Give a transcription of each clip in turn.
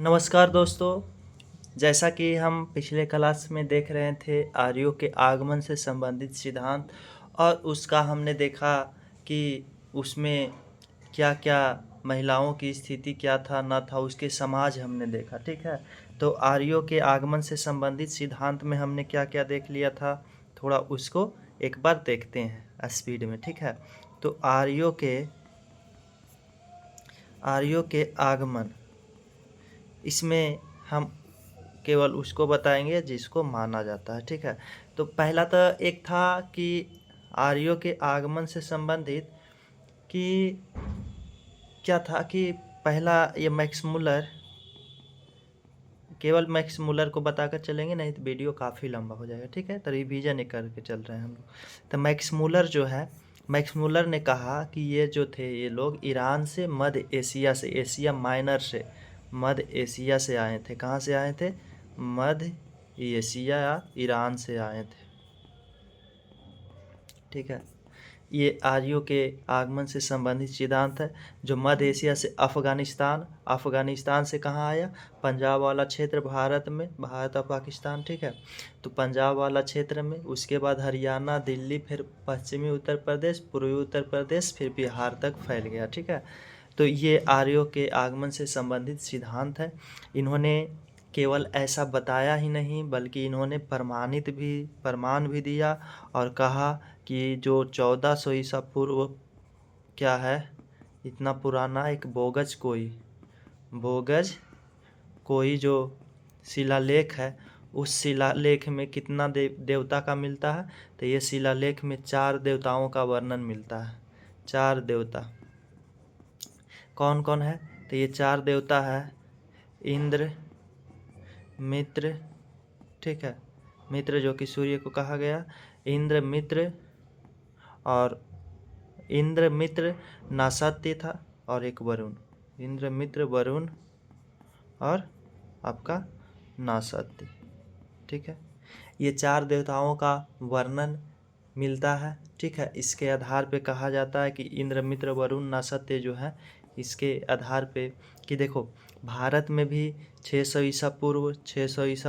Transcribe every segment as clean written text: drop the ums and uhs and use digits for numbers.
नमस्कार दोस्तों। जैसा कि हम पिछले क्लास में देख रहे थे आर्यों के आगमन से संबंधित सिद्धांत और उसका हमने देखा कि उसमें क्या-क्या महिलाओं की स्थिति क्या था ना था उसके समाज हमने देखा, ठीक है। तो आर्यों के आगमन से संबंधित सिद्धांत में हमने क्या-क्या देख लिया था, थोड़ा उसको एक बार देखते हैं स्पीड में, ठीक है। तो आर्यों के आगमन, इसमें हम केवल उसको बताएंगे जिसको माना जाता है, ठीक है। तो पहला तो एक था कि आर्यों के आगमन से संबंधित कि क्या था कि पहला ये मैक्स मुलर, केवल मैक्स मुलर को बताकर चलेंगे नहीं तो वीडियो काफ़ी लंबा हो जाएगा, ठीक है। तो रिवीजन ही करके चल रहे हैं हम लोग। तो मैक्स मुलर जो है, मैक्स मुलर ने कहा कि ये जो थे ये लोग ईरान से, मध्य एशिया से, एशिया माइनर से, मध्य एशिया से आए थे। कहाँ से आए थे? मध्य एशिया या ईरान से आए थे, ठीक है। ये आर्यों के आगमन से संबंधित सिद्धांत है। जो मध्य एशिया से अफ़गानिस्तान, अफ़गानिस्तान से कहाँ आया? पंजाब वाला क्षेत्र भारत में, भारत और पाकिस्तान, ठीक है। तो पंजाब वाला क्षेत्र में, उसके बाद हरियाणा, दिल्ली, फिर पश्चिमी उत्तर प्रदेश, पूर्वी उत्तर प्रदेश, फिर बिहार तक फैल गया, ठीक है। तो ये आर्यों के आगमन से संबंधित सिद्धांत है। इन्होंने केवल ऐसा बताया ही नहीं बल्कि इन्होंने प्रमाण भी दिया और कहा कि जो 1400 ईसा पूर्व क्या है, इतना पुराना एक बोगज कोई जो शिलालेख है, उस शिलालेख में कितना देवता का मिलता है? तो ये शिलालेख में 4 देवताओं का वर्णन मिलता है। 4 देवता कौन कौन है? तो ये 4 देवता है इंद्र, मित्र, ठीक है। मित्र जो कि सूर्य को कहा गया, इंद्र, मित्र और इंद्र, मित्र, नासत्य था और एक वरुण। इंद्र, मित्र, वरुण और आपका नासत्य, ठीक है। ये 4 देवताओं का वर्णन मिलता है, ठीक है। इसके आधार पे कहा जाता है कि इंद्र, मित्र, वरुण, नासत्य जो है, इसके आधार पे कि देखो भारत में भी 600 ईसा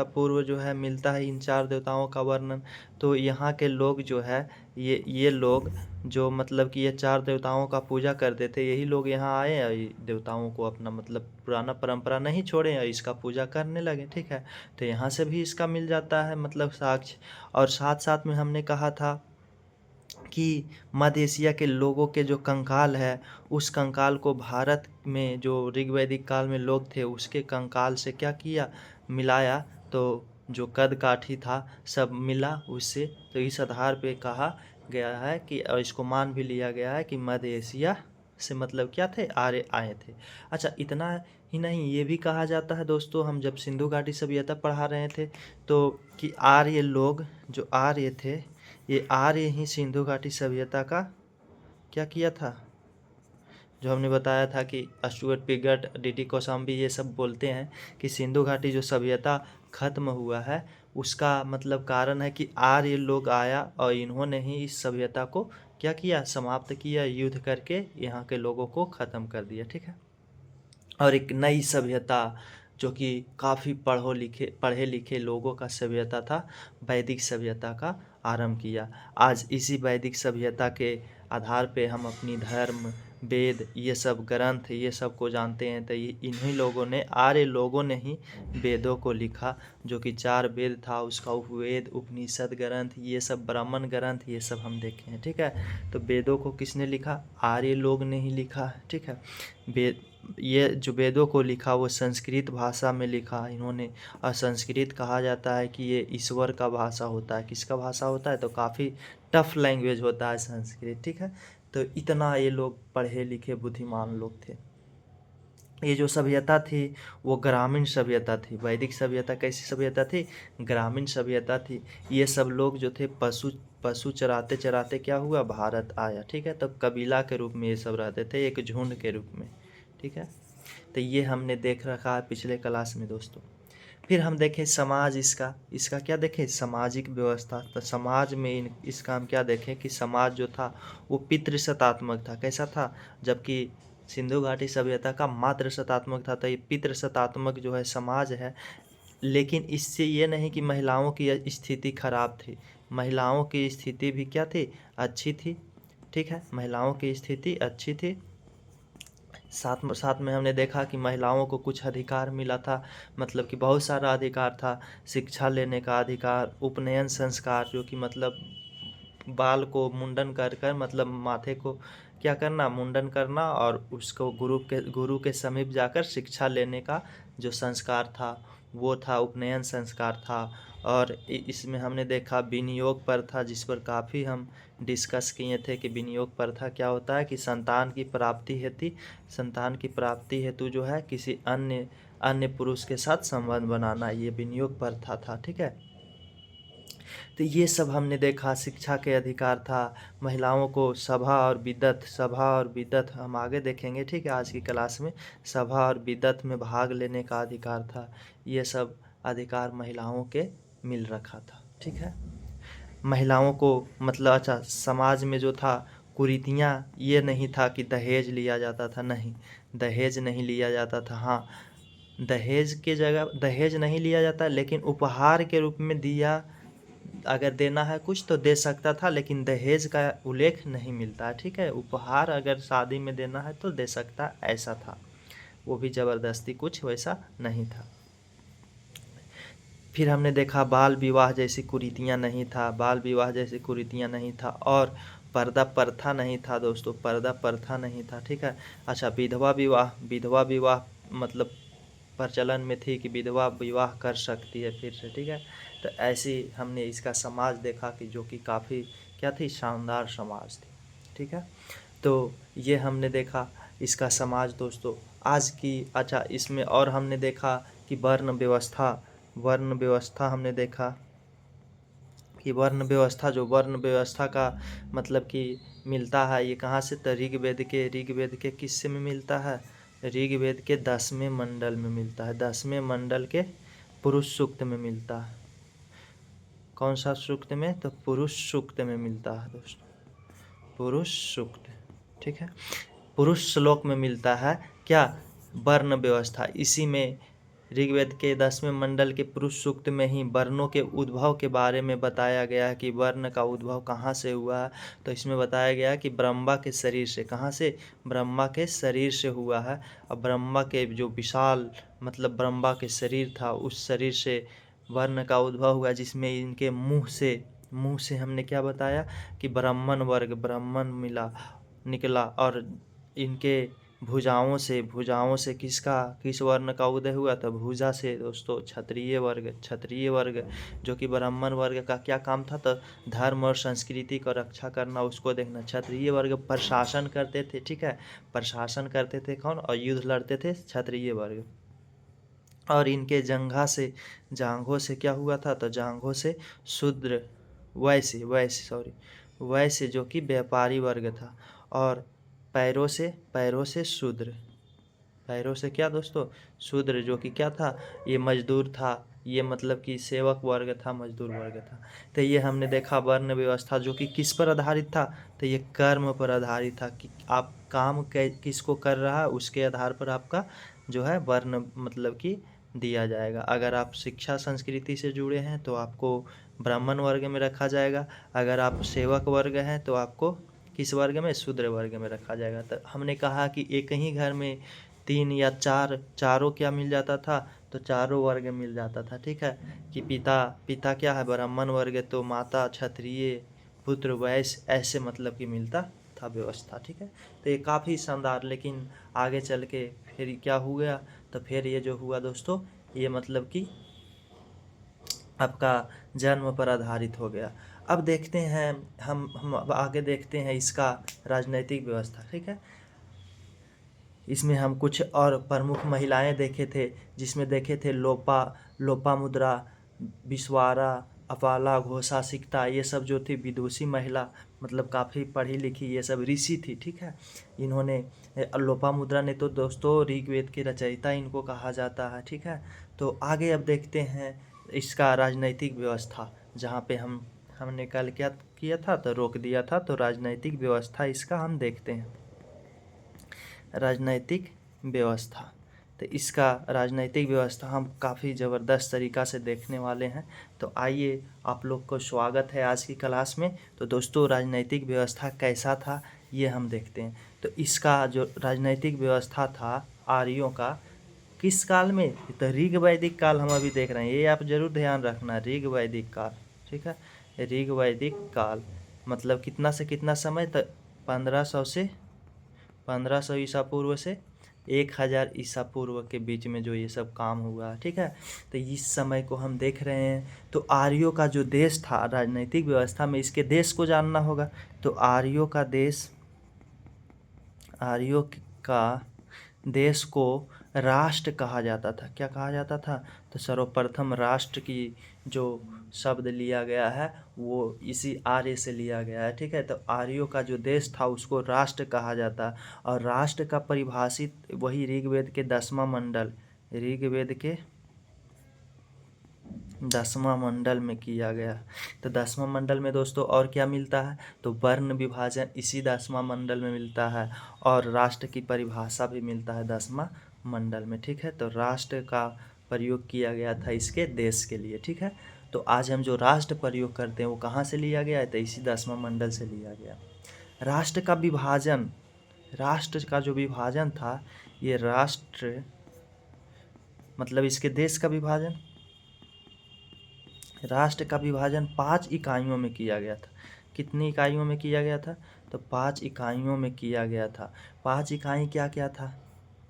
पूर्व जो है मिलता है इन 4 देवताओं का वर्णन। तो यहाँ के लोग जो है ये लोग जो मतलब कि ये 4 देवताओं का पूजा करते थे, यही लोग यहाँ आए और ये देवताओं को अपना मतलब पुराना परंपरा नहीं छोड़े और इसका पूजा करने लगे, ठीक है। तो यहाँ से भी इसका मिल जाता है मतलब साक्ष्य। और साथ साथ में हमने कहा था कि मध्य एशिया के लोगों के जो कंकाल है, उस कंकाल को भारत में जो ऋग्वैदिक काल में लोग थे उसके कंकाल से क्या किया, मिलाया, तो जो कद काठी था सब मिला उससे। तो इस आधार पे कहा गया है कि और इसको मान भी लिया गया है कि मध्य एशिया से मतलब क्या थे, आर्य आए थे। अच्छा, इतना ही नहीं, ये भी कहा जाता है दोस्तों, हम जब सिंधु घाटी सभ्यता पढ़ा रहे थे तो कि आर्य लोग जो आर्य थे, ये आर्य ही सिंधु घाटी सभ्यता का क्या किया था, जो हमने बताया था कि स्टुअर्ट पिगट, डीडी कौशाम्बी ये सब बोलते हैं कि सिंधु घाटी जो सभ्यता खत्म हुआ है उसका मतलब कारण है कि आर्य लोग आया और इन्होंने ही इस सभ्यता को क्या किया, समाप्त किया, युद्ध करके यहाँ के लोगों को ख़त्म कर दिया, ठीक है। और एक नई सभ्यता जो कि काफ़ी पढ़े लिखे लोगों का सभ्यता था, वैदिक सभ्यता का आरंभ किया। आज इसी वैदिक सभ्यता के आधार पे हम अपनी धर्म, वेद, ये सब ग्रंथ, ये सब को जानते हैं। तो ये इन्हीं लोगों ने, आर्य लोगों ने ही वेदों को लिखा, जो कि 4 वेद था उसका, उपवेद, उपनिषद ग्रंथ, ये सब ब्राह्मण ग्रंथ, ये सब हम देखे हैं, ठीक है। तो वेदों को किसने लिखा? आर्य लोग ने ही लिखा है, ठीक है। वेद, ये जो वेदों को लिखा वो संस्कृत भाषा में लिखा इन्होंने। और संस्कृत कहा जाता है कि ये ईश्वर का भाषा होता है। किसका भाषा होता है? तो काफ़ी टफ लैंग्वेज होता है संस्कृत, ठीक है। तो इतना ये लोग पढ़े लिखे बुद्धिमान लोग थे। ये जो सभ्यता थी वो ग्रामीण सभ्यता थी। वैदिक सभ्यता कैसी सभ्यता थी? ग्रामीण सभ्यता थी। ये सब लोग जो थे पशु चराते चराते क्या हुआ, भारत आया, ठीक है। तब कबीला के रूप में ये सब रहते थे, एक झुंड के रूप में, ठीक है। तो ये हमने देख रखा है पिछले क्लास में दोस्तों। फिर हम देखें समाज, इसका क्या देखें, सामाजिक व्यवस्था। तो समाज में इसका हम क्या देखें कि समाज जो था वो पितृसत्तात्मक था। कैसा था? जबकि सिंधु घाटी सभ्यता का मातृ सत्तात्मक था, तो ये पितृ सत्तात्मक जो है समाज है। लेकिन इससे ये नहीं कि महिलाओं की स्थिति खराब थी, महिलाओं की स्थिति भी क्या थी, अच्छी थी। ठीक है, महिलाओं की स्थिति अच्छी थी। साथ में हमने देखा कि महिलाओं को कुछ अधिकार मिला था, मतलब कि बहुत सारा अधिकार था। शिक्षा लेने का अधिकार, उपनयन संस्कार जो कि मतलब बाल को मुंडन कर कर, मतलब माथे को क्या करना, मुंडन करना, और उसको गुरु के समीप जाकर शिक्षा लेने का जो संस्कार था वो था, उपनयन संस्कार था। और इसमें हमने देखा विनियोग प्रथा, जिस पर काफ़ी हम डिस्कस किए थे कि विनियोग प्रथा क्या होता है, कि संतान की प्राप्ति हेतु जो है किसी अन्य पुरुष के साथ संबंध बनाना, ये विनियोग प्रथा था। ठीक है, तो ये सब हमने देखा। शिक्षा के अधिकार था, महिलाओं को सभा और बिदअत हम आगे देखेंगे। ठीक है, आज की क्लास में सभा और बिदअत में भाग लेने का अधिकार था। ये सब अधिकार महिलाओं के मिल रखा था। ठीक है, महिलाओं को मतलब अच्छा समाज में जो था कुरीतियाँ, ये नहीं था कि दहेज लिया जाता था, नहीं, दहेज नहीं लिया जाता था। हाँ, दहेज के जगह दहेज नहीं लिया जाता, लेकिन उपहार के रूप में दिया, अगर देना है कुछ तो दे सकता था, लेकिन दहेज का उल्लेख नहीं मिलता है। ठीक है, उपहार अगर शादी में देना है तो दे सकता, ऐसा था, वो भी ज़बरदस्ती कुछ वैसा नहीं था। फिर हमने देखा बाल विवाह जैसी कुरीतियाँ नहीं था, और पर्दा प्रथा नहीं था दोस्तों, पर्दा प्रथा नहीं था। ठीक है, अच्छा विधवा विवाह मतलब प्रचलन में थी कि विधवा विवाह कर सकती है फिर से। ठीक है, तो ऐसी हमने इसका समाज देखा कि जो कि काफ़ी क्या थी, शानदार समाज थी। ठीक है, तो ये हमने देखा इसका समाज दोस्तों आज की। अच्छा, इसमें और हमने देखा कि वर्ण व्यवस्था हमने देखा कि वर्ण व्यवस्था का मतलब कि मिलता है ये कहाँ से, तो ऋग्वेद के किस्से में मिलता है, ऋग्वेद के 10वें मंडल में मिलता है, 10वें मंडल के पुरुष सूक्त में मिलता है। कौन सा सूक्त में, तो पुरुष सूक्त में मिलता है दोस्तों, पुरुष सूक्त। ठीक है, पुरुष श्लोक में मिलता है क्या, वर्ण व्यवस्था। इसी में ऋग्वेद के 10वें मंडल के पुरुष सूक्त में ही वर्णों के उद्भव के बारे में बताया गया है कि वर्ण का उद्भव कहाँ से हुआ है। तो इसमें बताया गया कि ब्रह्मा के शरीर से, कहाँ से, ब्रह्मा के शरीर से हुआ है। और ब्रह्मा के जो विशाल मतलब ब्रह्मा के शरीर था, उस शरीर से वर्ण का उद्भव हुआ, जिसमें इनके मुँह से हमने क्या बताया कि ब्राह्मण निकला। और इनके भुजाओं से किस वर्ण का उदय हुआ, तो भुजा से दोस्तों क्षत्रिय वर्ग जो कि ब्राह्मण वर्ग का क्या काम था, तो धर्म और संस्कृति को रक्षा करना, उसको देखना। क्षत्रिय वर्ग प्रशासन करते थे। ठीक है, प्रशासन करते थे कौन, और युद्ध लड़ते थे क्षत्रिय वर्ग। और इनके जांघों से क्या हुआ था, तो जांघों से शूद्र वैश्य जो कि व्यापारी वर्ग था। और पैरों से शूद्र, पैरों से क्या दोस्तों, शूद्र जो कि क्या था, ये मजदूर था, ये मतलब कि सेवक वर्ग था, मजदूर वर्ग था। तो ये हमने देखा वर्ण व्यवस्था जो कि किस पर आधारित था, तो ये कर्म पर आधारित था कि आप काम किसको कर रहा है, उसके आधार पर आपका जो है वर्ण मतलब कि दिया जाएगा। अगर आप शिक्षा संस्कृति से जुड़े हैं तो आपको ब्राह्मण वर्ग में रखा जाएगा, अगर आप सेवक वर्ग हैं तो आपको किस वर्ग में, शूद्र वर्ग में रखा जाएगा। तो हमने कहा कि एक ही घर में 3 या 4 क्या मिल जाता था, तो चारों वर्ग मिल जाता था। ठीक है, कि पिता क्या है, ब्राह्मण वर्ग, तो माता क्षत्रिय, पुत्र वैश्य, ऐसे मतलब कि मिलता था व्यवस्था। ठीक है, तो ये काफ़ी शानदार। लेकिन आगे चल के फिर क्या हो गया, तो फिर ये जो हुआ दोस्तों, ये मतलब कि आपका जन्म पर आधारित हो गया। अब देखते हैं हम अब आगे देखते हैं इसका राजनैतिक व्यवस्था। ठीक है, इसमें हम कुछ और प्रमुख महिलाएं देखे थे, जिसमें देखे थे लोपामुद्रा, विश्वारा, अपाला, घोषा, सिकता, ये सब जो थी विदुषी महिला, मतलब काफ़ी पढ़ी लिखी, ये सब ऋषि थी। ठीक है, इन्होंने लोपामुद्रा ने तो दोस्तों ऋग्वेद के रचयिता इनको कहा जाता है। ठीक है, तो आगे अब देखते हैं इसका राजनैतिक व्यवस्था, जहाँ पे हमने कल क्या किया था, तो रोक दिया था। तो राजनैतिक व्यवस्था इसका हम देखते हैं। राजनैतिक व्यवस्था। तो इसका राजनैतिक व्यवस्था हम काफ़ी ज़बरदस्त तरीक़ा से देखने वाले हैं। तो आइए, आप लोग को स्वागत है आज की क्लास में। तो दोस्तों, राजनैतिक व्यवस्था कैसा था ये हम देखते हैं। तो इसका जो राजनैतिक व्यवस्था था आर्यों का, किस काल में? तो ऋग वैदिक काल हम अभी देख रहे हैं, ये आप जरूर ध्यान रखना, ऋग वैदिक काल। ठीक है, ऋग वैदिक काल मतलब कितना से कितना समय तक? 1500 से 1500 ईसा पूर्व से 1000 ईसा पूर्व के बीच में जो ये सब काम हुआ। ठीक है, तो इस समय को हम देख रहे हैं। तो आर्यों का जो देश था राजनीतिक व्यवस्था में, इसके देश को जानना होगा। तो आर्यों का देश को राष्ट्र कहा जाता था। क्या कहा जाता था? तो सर्वप्रथम राष्ट्र की जो शब्द लिया गया है वो इसी आर्य से लिया गया है। ठीक है, तो आर्यों का जो देश था उसको राष्ट्र कहा जाता। और राष्ट्र का परिभाषित वही ऋग्वेद के 10वां मंडल, ऋग्वेद के 10वां मंडल में किया गया। तो 10वां मंडल में दोस्तों और क्या मिलता है? तो वर्ण विभाजन इसी 10वां मंडल में मिलता है, और राष्ट्र की परिभाषा भी मिलता है 10वां मंडल में। ठीक है, तो राष्ट्र का प्रयोग किया गया था इसके देश के लिए। ठीक है, तो आज हम जो राष्ट्र प्रयोग करते हैं वो कहाँ से लिया गया है? तो इसी 10वां मंडल से लिया गया। राष्ट्र का विभाजन, राष्ट्र का जो विभाजन था, ये राष्ट्र मतलब इसके देश का विभाजन, राष्ट्र का विभाजन 5 इकाइयों में किया गया था। कितनी इकाइयों में किया गया था? तो 5 इकाइयों में किया गया था। 5 इकाई क्या क्या था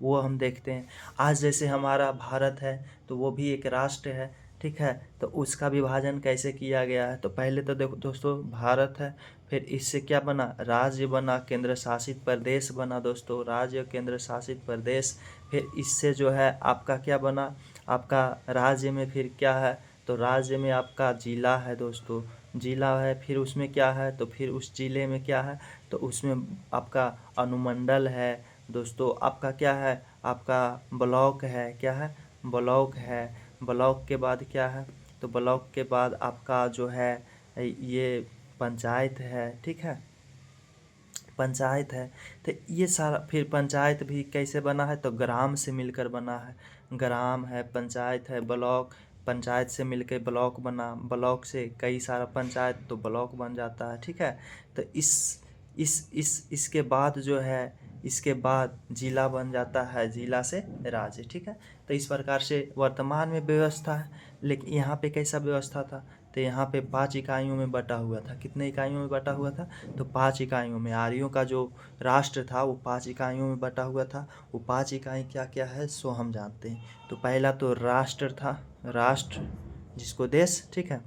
वो हम देखते हैं। आज जैसे हमारा भारत है तो वो भी एक राष्ट्र है। ठीक है, तो उसका विभाजन कैसे किया गया है? तो पहले तो देखो दोस्तों, भारत है, फिर इससे क्या बना? राज्य बना, केंद्र शासित प्रदेश बना दोस्तों, राज्य केंद्र शासित प्रदेश। फिर इससे जो है आपका क्या बना? आपका राज्य में फिर क्या है? तो राज्य में आपका जिला है दोस्तों, जिला है। फिर उसमें क्या है? तो फिर उस जिले में क्या है? तो उसमें आपका अनुमंडल है दोस्तों। आपका क्या है? आपका ब्लॉक है। क्या है? ब्लॉक है। ब्लॉक के बाद क्या है? तो ब्लॉक के बाद आपका जो है ये पंचायत है। ठीक है, पंचायत है। तो ये सारा, फिर पंचायत भी कैसे बना है? तो ग्राम से मिलकर बना है। ग्राम है, पंचायत है, ब्लॉक, पंचायत से मिलकर ब्लॉक बना, ब्लॉक से कई सारा पंचायत तो ब्लॉक बन जाता है। ठीक है, तो इसके बाद जो है, इसके बाद जिला बन जाता है, जिला से राज्य। ठीक है, तो इस प्रकार से वर्तमान में व्यवस्था है। लेकिन यहाँ पे कैसा व्यवस्था था? तो यहाँ पे 5 इकाइयों में बटा हुआ था। कितने इकाइयों में बटा हुआ था? तो 5 इकाइयों में। आर्यों का जो राष्ट्र था वो 5 इकाइयों में बटा हुआ था। वो 5 इकाई क्या क्या है सो हम जानते हैं। तो पहला तो राष्ट्र था, राष्ट्र जिसको देश। ठीक है,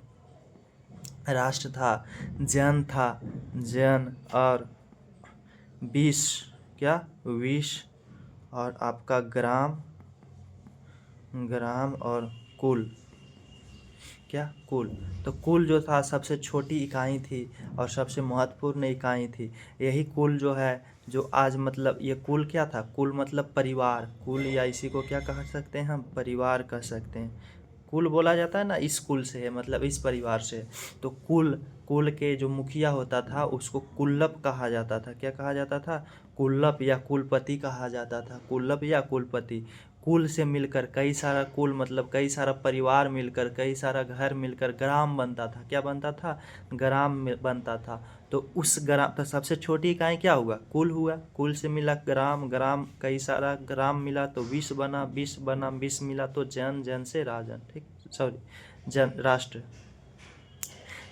राष्ट्र था। जन था, जन। और विष, क्या? विष। और आपका ग्राम, ग्राम। और कुल, क्या? कुल। तो कुल जो था सबसे छोटी इकाई थी और सबसे महत्वपूर्ण इकाई थी। यही कुल जो है, जो आज मतलब ये कुल क्या था? कुल मतलब परिवार। कुल या इसी को क्या कह सकते हैं हम? परिवार कह सकते हैं। कुल बोला जाता है ना, इस कुल से है मतलब इस परिवार से। तो कुल के जो मुखिया होता था उसको कुल्लप कहा जाता था। क्या कहा जाता था? कुल्लप या कुलपति कहा जाता था। कुल्लप या कुलपति। कुल से मिलकर कई सारा, कुल मतलब कई सारा परिवार मिलकर, कई सारा घर मिलकर ग्राम बनता था। क्या बनता था? ग्राम बनता था। तो उस ग्राम, तो सबसे छोटी इकाई क्या हुआ? कुल हुआ। कुल से मिला ग्राम, ग्राम कई सारा ग्राम मिला तो विश्व बना, विश्व बना, विश्व मिला तो जन, जन से राजन। ठीक, सॉरी, जन, राष्ट्र।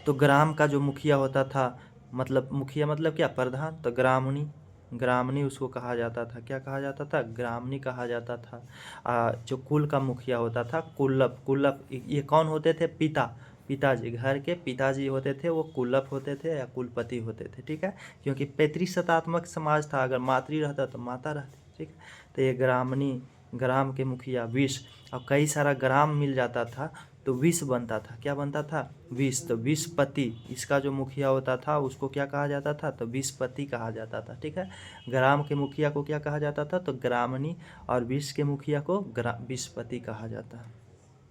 तो ग्राम का जो मुखिया होता था, मतलब मुखिया मतलब क्या? प्रधान। तो ग्रामणी, ग्रामणी उसको कहा जाता था। क्या कहा जाता था? ग्रामणी कहा जाता था। जो कुल का मुखिया होता था कुल्लप, कुल्लप ये कौन होते थे? पिता, पिताजी, घर के पिताजी होते थे वो कुल्लप होते थे या कुलपति होते थे। ठीक है, क्योंकि पैतृसत्तात्मक समाज था, अगर मातृ रहता तो माता रहती। ठीक है, तो ये ग्रामणी, ग्राम के मुखिया। विष, और कई सारा ग्राम मिल जाता था तो विष बनता था। क्या बनता था? विष। तो विषपति इसका जो मुखिया होता था उसको क्या कहा जाता था? तो विषपति कहा जाता था। ठीक है, ग्राम के मुखिया को क्या कहा जाता था? तो ग्रामणी। और विष के मुखिया को विषपति कहा जाता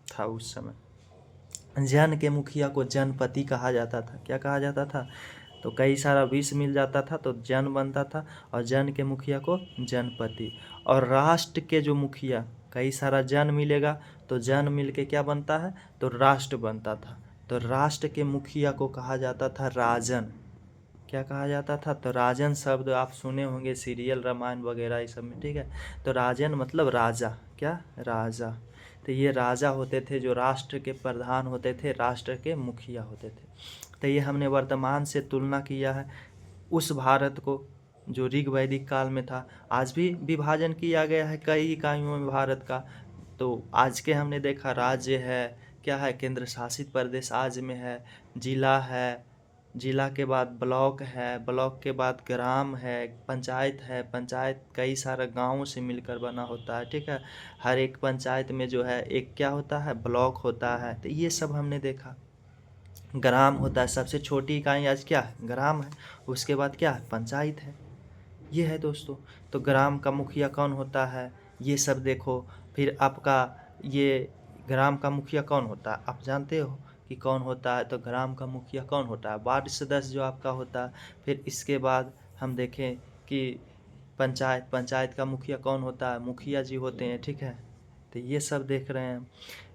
था उस समय। जन के मुखिया को जनपति कहा जाता था। क्या कहा जाता था? तो कई सारा विष मिल जाता था तो जन बनता था, और जन के मुखिया को जनपति। और राष्ट्र के जो मुखिया, कई सारा जन मिलेगा तो जन मिल के क्या बनता है, तो राष्ट्र बनता था। तो राष्ट्र के मुखिया को कहा जाता था राजन। क्या कहा जाता था, तो राजन शब्द आप सुने होंगे सीरियल रामायण वगैरह ये सब में, ठीक है। तो राजन मतलब राजा, क्या, राजा। तो ये राजा होते थे जो राष्ट्र के प्रधान होते थे, राष्ट्र के मुखिया होते थे। तो ये हमने वर्तमान से तुलना किया है उस भारत को जो ऋग वैदिक काल में था। आज भी विभाजन किया गया है कई इकाइयों में भारत का। तो आज के हमने देखा राज्य है, क्या है, केंद्र शासित प्रदेश आज में है, जिला है, जिला के बाद ब्लॉक है, ब्लॉक के बाद ग्राम है, पंचायत है, पंचायत कई सारे गांवों से मिलकर बना होता है, ठीक है। हर एक पंचायत में जो है एक क्या होता है, ब्लॉक होता है। तो ये सब हमने देखा। ग्राम होता है, सबसे छोटी इकाई आज क्या है, ग्राम है। उसके बाद क्या है, पंचायत है। ये है दोस्तों। तो ग्राम का मुखिया कौन होता है, ये सब देखो। फिर आपका ये ग्राम का मुखिया कौन होता है, आप जानते हो कि कौन होता है। तो ग्राम का मुखिया कौन होता है, वार्ड सदस्य जो आपका होता है। फिर इसके बाद हम देखें कि पंचायत, पंचायत का मुखिया कौन होता है, मुखिया जी होते हैं, ठीक है। तो ये सब देख रहे हैं।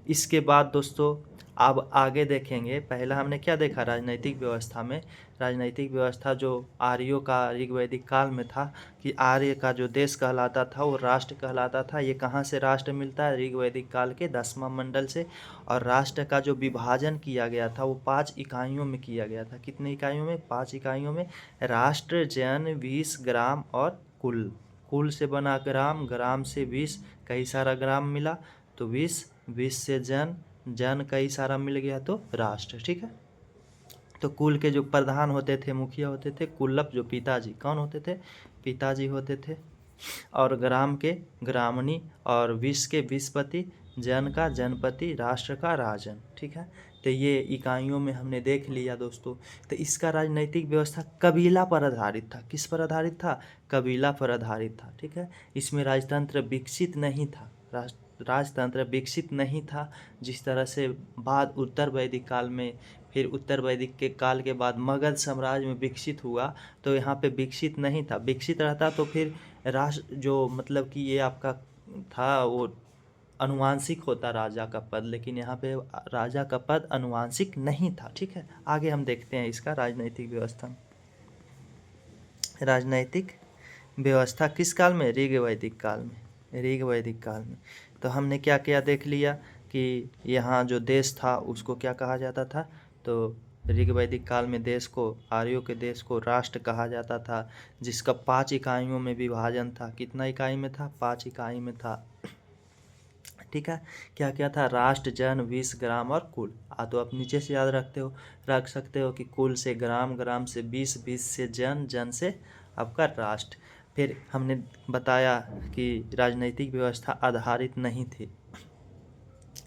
इसके बाद दोस्तों अब आगे देखेंगे। पहला हमने क्या देखा, राजनीतिक व्यवस्था में, राजनीतिक व्यवस्था जो आर्यों का ऋग वैदिक काल में था, कि आर्य का जो देश कहलाता था वो राष्ट्र कहलाता था। ये कहाँ से राष्ट्र मिलता है, ऋग वैदिक काल के 10वां मंडल से। और राष्ट्र का जो विभाजन किया गया था वो 5 इकाइयों में किया गया था। कितनी इकाइयों में, 5 इकाइयों में। राष्ट्र, जन, विष, ग्राम और कुल। कुल से बना ग्राम, ग्राम से विष, कई सारा ग्राम मिला तो विष, विष से जन, जन कई सारा मिल गया तो राष्ट्र, ठीक है। तो कुल के जो प्रधान होते थे, मुखिया होते थे, कुल्लप जो पिताजी, कौन होते थे, पिताजी होते थे। और ग्राम के ग्रामणी, और विष के विषपति, जन का जनपति, राष्ट्र का राजन, ठीक है। तो ये इकाइयों में हमने देख लिया दोस्तों। तो इसका राजनीतिक व्यवस्था कबीला पर आधारित था। किस पर आधारित था, कबीला पर आधारित था, ठीक है। इसमें राजतंत्र विकसित नहीं था, राजतंत्र विकसित नहीं था। जिस तरह से बाद उत्तर वैदिक काल में, फिर उत्तर वैदिक के काल के बाद मगध साम्राज्य में विकसित हुआ, तो यहाँ पे विकसित नहीं था। विकसित रहता तो फिर राष्ट्र जो मतलब कि ये आपका था वो अनुवांशिक होता राजा का पद, लेकिन यहाँ पे राजा का पद अनुवांशिक नहीं था, ठीक है। आगे हम देखते हैं इसका राजनीतिक व्यवस्था। राजनीतिक व्यवस्था किस काल में, ऋग वैदिक काल में, ऋग वैदिक काल में। तो हमने क्या क्या देख लिया कि यहाँ जो देश था उसको क्या कहा जाता था, तो ऋग वैदिक काल में देश को, आर्यों के देश को राष्ट्र कहा जाता था, जिसका 5 इकाइयों में विभाजन था। कितना इकाई में था, 5 इकाई में था, ठीक है। क्या क्या था, राष्ट्र, जन, विष, ग्राम और कुल। तो आप नीचे से याद रख सकते हो कि कुल से ग्राम, ग्राम से विष, विष से जन, जन से आपका राष्ट्र। फिर हमने बताया कि राजनीतिक व्यवस्था आधारित नहीं थी।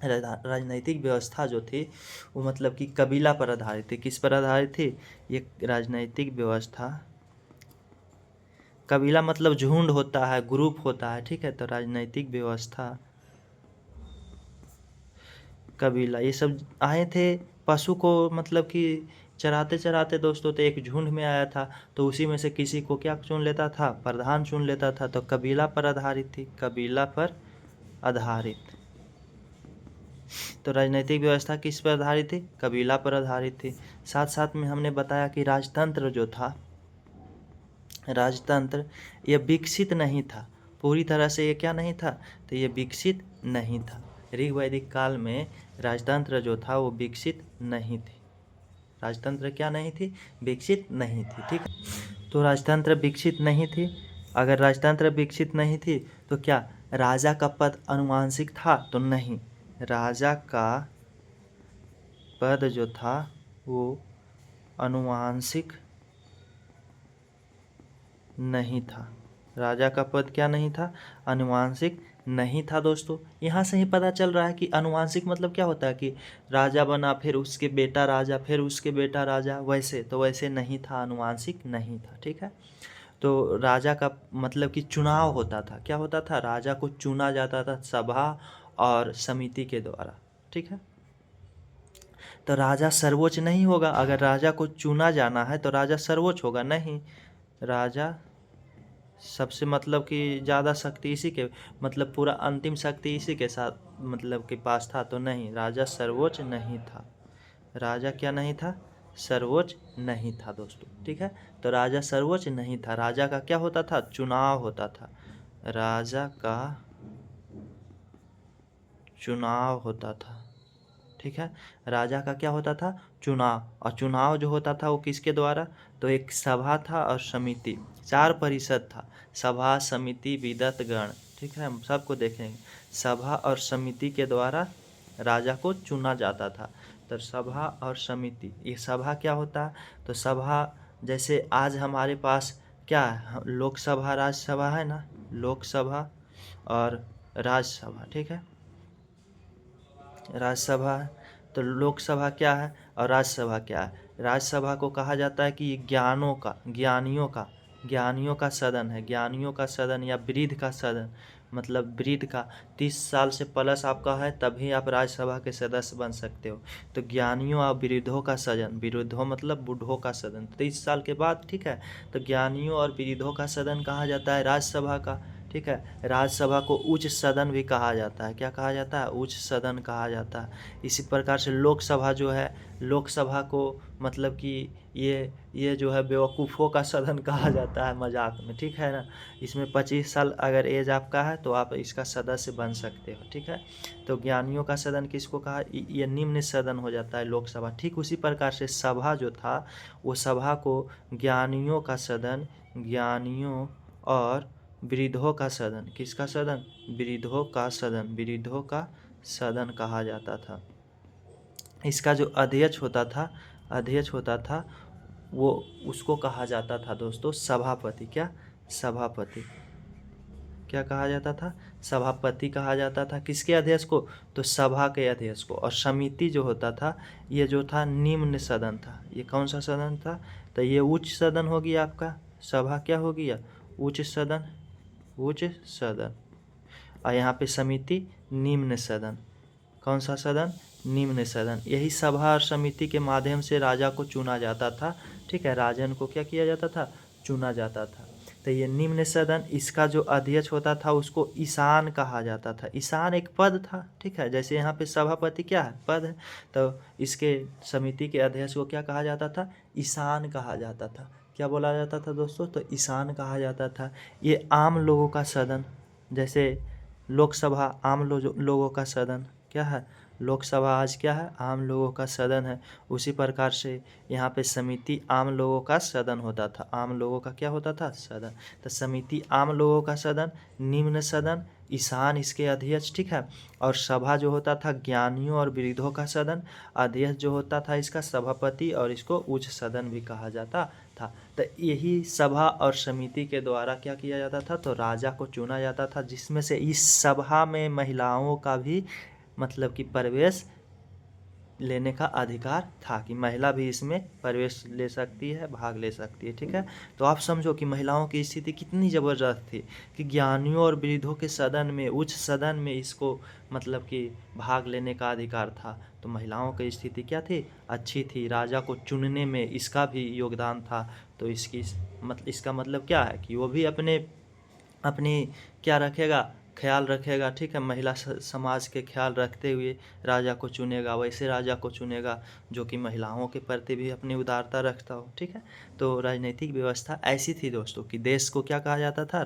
राजनीतिक व्यवस्था जो थी वो मतलब कि कबीला पर आधारित थी। किस पर आधारित थी, ये राजनीतिक व्यवस्था, कबीला मतलब झुंड होता है, ग्रुप होता है, ठीक है। तो राजनीतिक व्यवस्था कबीला, ये सब आए थे पशु को मतलब कि चराते चराते दोस्तों, तो एक झुंड में आया था, तो उसी में से किसी को क्या चुन लेता था, प्रधान चुन लेता था। तो कबीला पर आधारित थी, कबीला पर आधारित। तो राजनीतिक व्यवस्था किस पर आधारित थी, कबीला पर आधारित थी। साथ साथ में हमने बताया कि राजतंत्र जो था, राजतंत्र ये विकसित नहीं था पूरी तरह से, ये क्या नहीं था, तो ये विकसित नहीं था। ऋग वैदिक काल में राजतंत्र जो था वो विकसित नहीं थी। राजतंत्र क्या नहीं थी, विकसित नहीं थी, ठीक। तो राजतंत्र विकसित नहीं थी। अगर राजतंत्र विकसित नहीं थी तो क्या राजा का पद अनुवांशिक था, तो नहीं, राजा का पद जो था वो अनुवांशिक नहीं था। राजा का पद क्या नहीं था, अनुवांशिक नहीं था दोस्तों। यहाँ से ही पता चल रहा है कि अनुवांशिक मतलब क्या होता है कि राजा बना, फिर उसके बेटा राजा, फिर उसके बेटा राजा, वैसे तो वैसे नहीं था, अनुवांशिक नहीं था, ठीक है। तो राजा का मतलब कि चुनाव होता था, क्या होता था, राजा को चुना जाता था सभा और समिति के द्वारा, ठीक है। तो राजा सर्वोच्च नहीं होगा। अगर राजा को चुना जाना है तो राजा सर्वोच्च होगा नहीं। राजा सबसे मतलब कि ज़्यादा शक्ति इसी के मतलब पूरा अंतिम शक्ति इसी के साथ मतलब के पास था, तो नहीं, राजा सर्वोच्च नहीं था। राजा क्या नहीं था? सर्वोच्च नहीं था दोस्तों, ठीक है। तो राजा सर्वोच्च नहीं था। राजा का क्या होता था? चुनाव होता था। राजा का चुनाव होता था, ठीक है। राजा का क्या होता था? चुनाव। और चुनाव जो होता था वो किसके द्वारा? तो एक सभा था और समिति, 4 परिषद था, सभा, समिति, विदत, गण, ठीक है। हम सबको देखेंगे। सभा और समिति के द्वारा राजा को चुना जाता था। तो सभा और समिति, ये सभा क्या होता है? तो सभा जैसे आज हमारे पास क्या है? लोकसभा राज्यसभा है ना, लोकसभा और राज्यसभा, ठीक है। राज्यसभा है तो लोकसभा क्या है और राज्यसभा क्या है? राज्यसभा को कहा जाता है कि ये ज्ञानियों का सदन है। ज्ञानियों का सदन या वृद्ध का सदन, मतलब वृद्ध का 30 साल से प्लस आपका है तभी आप राज्यसभा के सदस्य बन सकते हो। तो ज्ञानियों और वृद्धों का सदन, वृद्धों मतलब बूढ़ों का सदन 30 साल के बाद, ठीक है। तो ज्ञानियों और वृद्धों का सदन कहा जाता है राज्यसभा का, ठीक है। राज्यसभा को उच्च सदन भी कहा जाता है। क्या कहा जाता है? उच्च सदन कहा जाता है। इसी प्रकार से लोकसभा जो है, लोकसभा को मतलब कि ये जो है बेवकूफ़ों का सदन कहा जाता है मजाक में, ठीक है ना। इसमें 25 साल अगर एज आपका है तो आप इसका सदस्य बन सकते हो, ठीक है। तो ज्ञानियों का सदन किसको कहा? ये निम्न सदन हो जाता है लोकसभा। ठीक उसी प्रकार से सभा जो था वो सभा को ज्ञानियों का सदन, ज्ञानियों और वृद्धों का सदन, किसका सदन? वृद्धों का सदन, वृद्धों का सदन कहा जाता था। इसका जो अध्यक्ष होता था वो उसको कहा जाता था दोस्तों सभापति। क्या? सभापति। क्या कहा जाता था? सभापति कहा जाता था। किसके अध्यक्ष को? तो सभा के अध्यक्ष को। और समिति जो होता था ये जो था निम्न सदन था। ये कौन सा सदन था? तो ये उच्च सदन हो गया आपका। सभा क्या हो गया? उच्च सदन, उच्च सदन। और यहाँ पे समिति निम्न सदन। कौन सा सदन? निम्न सदन। यही सभा और समिति के माध्यम से राजा को चुना जाता था, ठीक है। राजन को क्या किया जाता था? चुना जाता था। तो ये निम्न सदन, इसका जो अध्यक्ष होता था उसको ईशान कहा जाता था। ईशान एक पद था, ठीक है। जैसे यहाँ पे सभापति क्या है? पद है। तो इसके समिति के अध्यक्ष को क्या कहा जाता था? ईशान कहा जाता था। क्या बोला जाता था दोस्तों? तो ईशान कहा जाता था। ये आम लोगों का सदन, जैसे लोकसभा आम लोगों का सदन क्या है? लोकसभा आज क्या है? आम लोगों का सदन है। उसी प्रकार से यहाँ पे समिति आम लोगों का सदन होता था। आम लोगों का क्या होता था? सदन। तो समिति आम लोगों का सदन, निम्न सदन, ईशान इसके अध्यक्ष, ठीक है। और सभा जो होता था ज्ञानियों और वृद्धों का सदन, अध्यक्ष जो होता था इसका सभापति, और इसको उच्च सदन भी कहा जाता था। तो यही सभा और समिति के द्वारा क्या किया जाता था? तो राजा को चुना जाता था, जिसमें से इस सभा में महिलाओं का भी मतलब कि प्रवेश लेने का अधिकार था, कि महिला भी इसमें प्रवेश ले सकती है, भाग ले सकती है, ठीक है। तो आप समझो कि महिलाओं की स्थिति कितनी ज़बरदस्त थी कि ज्ञानियों और वृद्धों के सदन में, उच्च सदन में इसको मतलब कि भाग लेने का अधिकार था। तो महिलाओं की स्थिति क्या थी? अच्छी थी। राजा को चुनने में इसका भी योगदान था। तो इसका मतलब क्या है कि वो भी अपनी क्या रखेगा? ख्याल रखेगा, ठीक है। महिला समाज के ख्याल रखते हुए राजा को चुनेगा, वैसे राजा को चुनेगा जो कि महिलाओं के प्रति भी अपनी उदारता रखता हो, ठीक है। तो राजनीतिक व्यवस्था ऐसी थी दोस्तों कि देश को क्या कहा जाता था?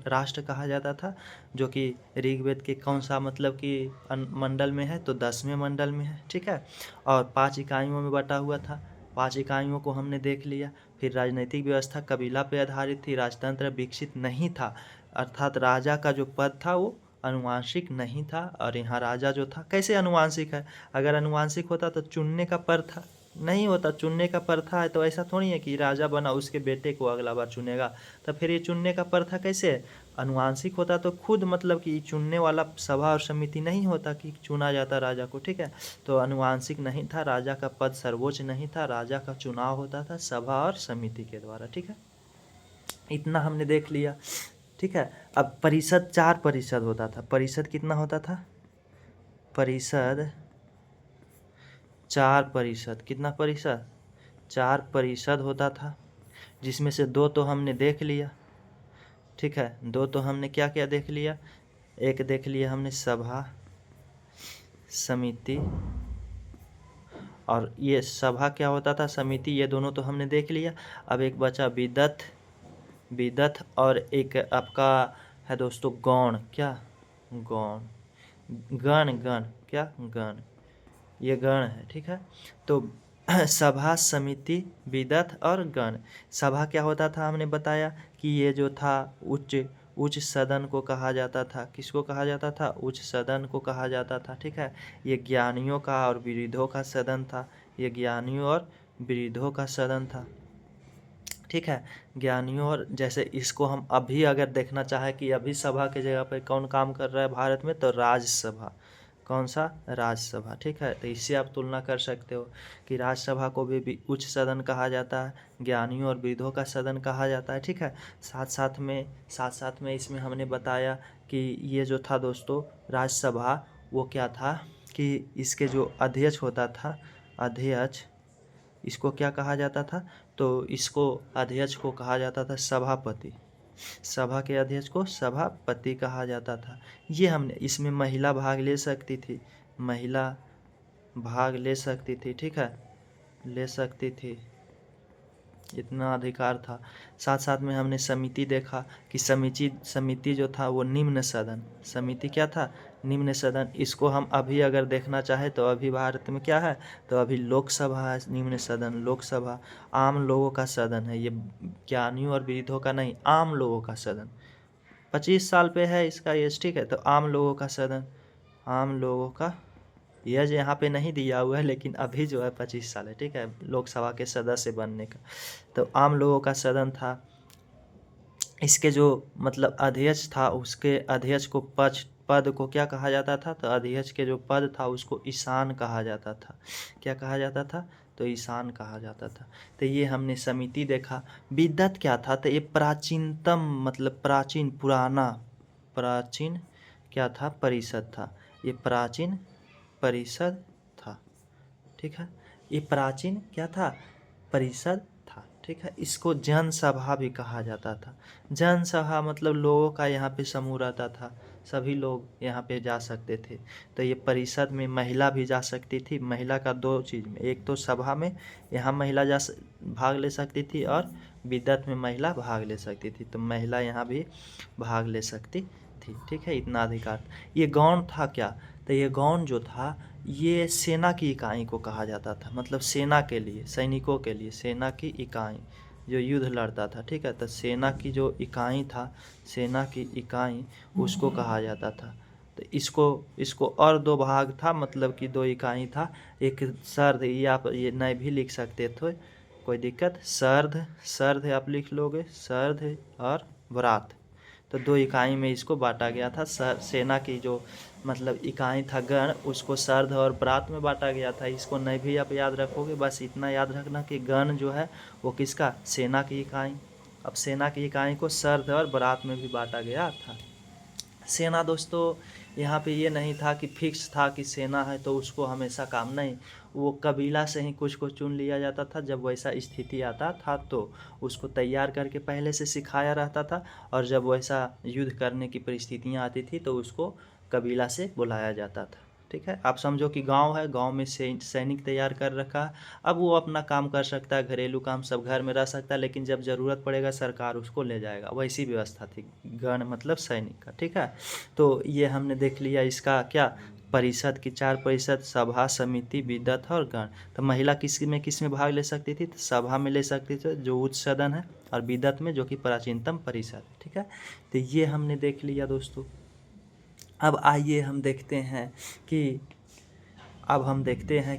राष्ट्र कहा जाता था, जो कि ऋग्वेद के कौन सा मतलब कि मंडल में है? तो 10वें मंडल में है, ठीक है। और 5 इकाइयों में बटा हुआ था। 5 इकाइयों को हमने देख लिया। फिर राजनीतिक व्यवस्था कबीला पे आधारित थी। राजतंत्र विकसित नहीं था, अर्थात राजा का जो पद था वो अनुवांशिक नहीं था। और यहाँ राजा जो था, कैसे अनुवांशिक है? अगर अनुवांशिक होता तो चुनने का प्रथा नहीं होता। चुनने का प्रथा है तो ऐसा थोड़ी है कि राजा बना उसके बेटे को अगला बार चुनेगा। तो फिर ये चुनने का प्रथा कैसे है? अनुवांशिक होता तो खुद मतलब कि चुनने वाला सभा और समिति नहीं होता कि चुना जाता राजा को, ठीक है। तो अनुवांशिक नहीं था, राजा का पद सर्वोच्च नहीं था, राजा का चुनाव होता था सभा और समिति के द्वारा, ठीक है। इतना हमने देख लिया, ठीक है। अब परिषद, 4 परिषद होता था। परिषद कितना होता था? परिषद 4 परिषद, कितना परिषद? 4 परिषद होता था, जिसमें से 2 तो हमने देख लिया, ठीक है। 2 तो हमने क्या क्या देख लिया? एक देख लिया हमने सभा समिति, और ये सभा क्या होता था, समिति, ये दोनों तो हमने देख लिया। अब एक बचा विदथ, विदथ, और एक आपका है दोस्तों गौण, क्या? गौण, गण, गण, क्या? गण, ये गण है, ठीक है। तो सभा समिति विदथ और गण। सभा क्या होता था, हमने बताया कि ये जो था उच्च सदन को कहा जाता था। किसको कहा जाता था? उच्च सदन को कहा जाता था, ठीक है। ये ज्ञानियों का और विरिधों का सदन था, ये ज्ञानियों और विरिधों का सदन था, ठीक है। ज्ञानियों और, जैसे इसको हम अभी अगर देखना चाहे कि अभी सभा के जगह पर कौन काम कर रहा है भारत में, तो राज्यसभा। कौन सा? राज्यसभा, ठीक है। तो इससे आप तुलना कर सकते हो कि राज्यसभा को भी उच्च सदन कहा जाता है, ज्ञानियों और विधों का सदन कहा जाता है, ठीक है। साथ साथ में इसमें हमने बताया कि ये जो था दोस्तों राज्यसभा, वो क्या था कि इसके जो अध्यक्ष होता था, अध्यक्ष, इसको क्या कहा जाता था? तो इसको अध्यक्ष को कहा जाता था सभापति। सभा के अध्यक्ष को सभापति कहा जाता था। ये हमने, इसमें महिला भाग ले सकती थी, महिला भाग ले सकती थी, ठीक है, ले सकती थी, इतना अधिकार था। साथ साथ में हमने समिति देखा कि समिति जो था वो निम्न सदन, समिति क्या था? निम्न सदन। इसको हम अभी अगर देखना चाहे तो अभी भारत में क्या है? तो अभी लोकसभा है, निम्न सदन लोकसभा, आम लोगों का सदन है ये, ज्ञानियों और विधों का नहीं, आम लोगों का सदन। 25 साल पे है इसका एज, ठीक है। तो आम लोगों का सदन, आम लोगों का एज यहाँ पे नहीं दिया हुआ है, लेकिन अभी जो है 25 साल है, ठीक है, लोकसभा के सदस्य बनने का। तो आम लोगों का सदन था। इसके जो मतलब अध्यक्ष था, उसके अध्यक्ष को पद को क्या कहा जाता था? तो अध्यक्ष के जो पद था उसको ईशान कहा जाता था। क्या कहा जाता था? तो ईशान कहा जाता था। तो ये हमने समिति देखा। विदत क्या था? तो ये प्राचीनतम, मतलब प्राचीन, पुराना, प्राचीन क्या था? परिषद था। ये प्राचीन परिषद था, ठीक है। ये प्राचीन क्या था? परिषद था, ठीक है। इसको जनसभा भी कहा जाता था। जनसभा मतलब लोगों का यहाँ पे समूह रहता था, सभी लोग यहाँ पे जा सकते थे। तो ये परिषद में महिला भी जा सकती थी। महिला का 2 चीज़ में, एक तो सभा में यहाँ महिला भाग ले सकती थी, और विदत में महिला भाग ले सकती थी। तो महिला यहाँ भी भाग ले सकती थी, ठीक है, इतना अधिकार। ये गौण था क्या? तो ये गौण जो था, ये सेना की इकाई को कहा जाता था, मतलब सेना के लिए, सैनिकों के लिए सेना की इकाई जो युद्ध लड़ता था, ठीक है। तो सेना की जो इकाई था, सेना की इकाई, उसको कहा जाता था। तो इसको और 2 भाग था, मतलब कि 2 इकाई था। एक सर्द, ये आप ये नहीं भी लिख सकते थे, कोई दिक्कत। सर्द आप लिख लोगे, सर्द और व्रात। तो 2 इकाई में इसको बांटा गया था। सेना की जो मतलब इकाई था गण, उसको सर्द और प्रात में बांटा गया था। इसको नहीं भी आप याद रखोगे, बस इतना याद रखना कि गण जो है वो किसका? सेना की इकाई। अब सेना की इकाई को सर्द और प्रात में भी बांटा गया था। सेना दोस्तों यहाँ पे ये नहीं था कि फिक्स था कि सेना है तो उसको हमेशा काम, नहीं, वो कबीला से ही कुछ को चुन लिया जाता था। जब वैसा स्थिति आता था तो उसको तैयार करके पहले से सिखाया रहता था, और जब वैसा युद्ध करने की परिस्थितियाँ आती थी तो उसको कबीला से बुलाया जाता था, ठीक है। आप समझो कि गांव है, गांव में सैनिक तैयार कर रखा है। अब वो अपना काम कर सकता है, घरेलू काम, सब घर में रह सकता है, लेकिन जब ज़रूरत पड़ेगा सरकार उसको ले जाएगा। वैसी व्यवस्था थी गण मतलब सैनिक का, ठीक है। तो ये हमने देख लिया इसका क्या? परिषद की 4 परिषद, सभा समिति विदत और गण। तो महिला किस में भाग ले सकती थी? तो सभा में ले सकती थी जो उच्च सदन है, और विदत में जो कि प्राचीनतम परिषद है, ठीक है। तो ये हमने देख लिया दोस्तों। अब आइए हम देखते हैं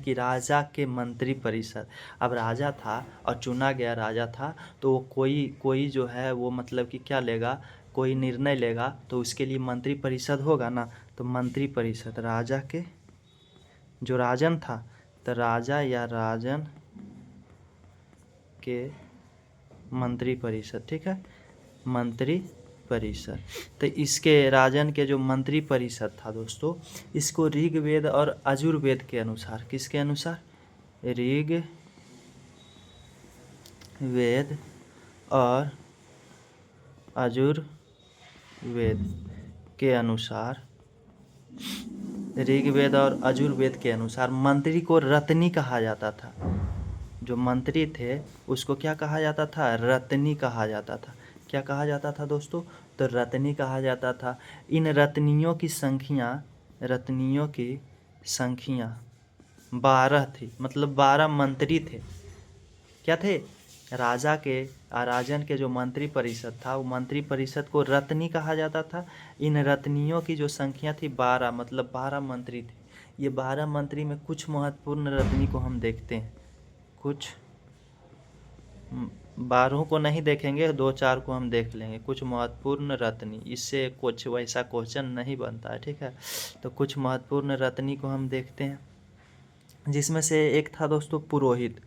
कि राजा के मंत्री परिषद। अब राजा था और चुना गया राजा था, तो कोई जो है वो मतलब कि क्या लेगा, कोई निर्णय लेगा, तो उसके लिए मंत्री परिषद होगा ना। तो मंत्री परिषद, राजा के जो राजन था, तो राजा या राजन के मंत्री परिषद, ठीक है, मंत्री परिषद। तो इसके राजन के जो मंत्री परिषद था दोस्तों, इसको ऋग्वेद और यजुर्वेद के अनुसार, किसके अनुसार? ऋग, वेद और यजुर्वेद के अनुसार, ऋग्वेद और यजुर्वेद के अनुसार मंत्री को रत्नी कहा जाता था। जो मंत्री थे उसको क्या कहा जाता था? रत्नी कहा जाता था। क्या कहा जाता था दोस्तों? तो रत्नी कहा जाता था। इन रत्नियों की संख्या 12 थी, मतलब 12 मंत्री थे। क्या थे? राजा के, राजन के जो मंत्री परिषद था, वो मंत्री परिषद को रत्नी कहा जाता था। इन रत्नियों की जो संख्या थी 12, मतलब 12 मंत्री थे। ये 12 मंत्री में कुछ महत्वपूर्ण रत्नी को हम देखते हैं। कुछ 12 को नहीं देखेंगे, 2-4 को हम देख लेंगे। कुछ महत्वपूर्ण रत्नी, इससे कुछ वैसा क्वेश्चन नहीं बनता है, ठीक है। तो कुछ महत्वपूर्ण रत्नी को हम देखते हैं, जिसमें से एक था दोस्तों पुरोहित।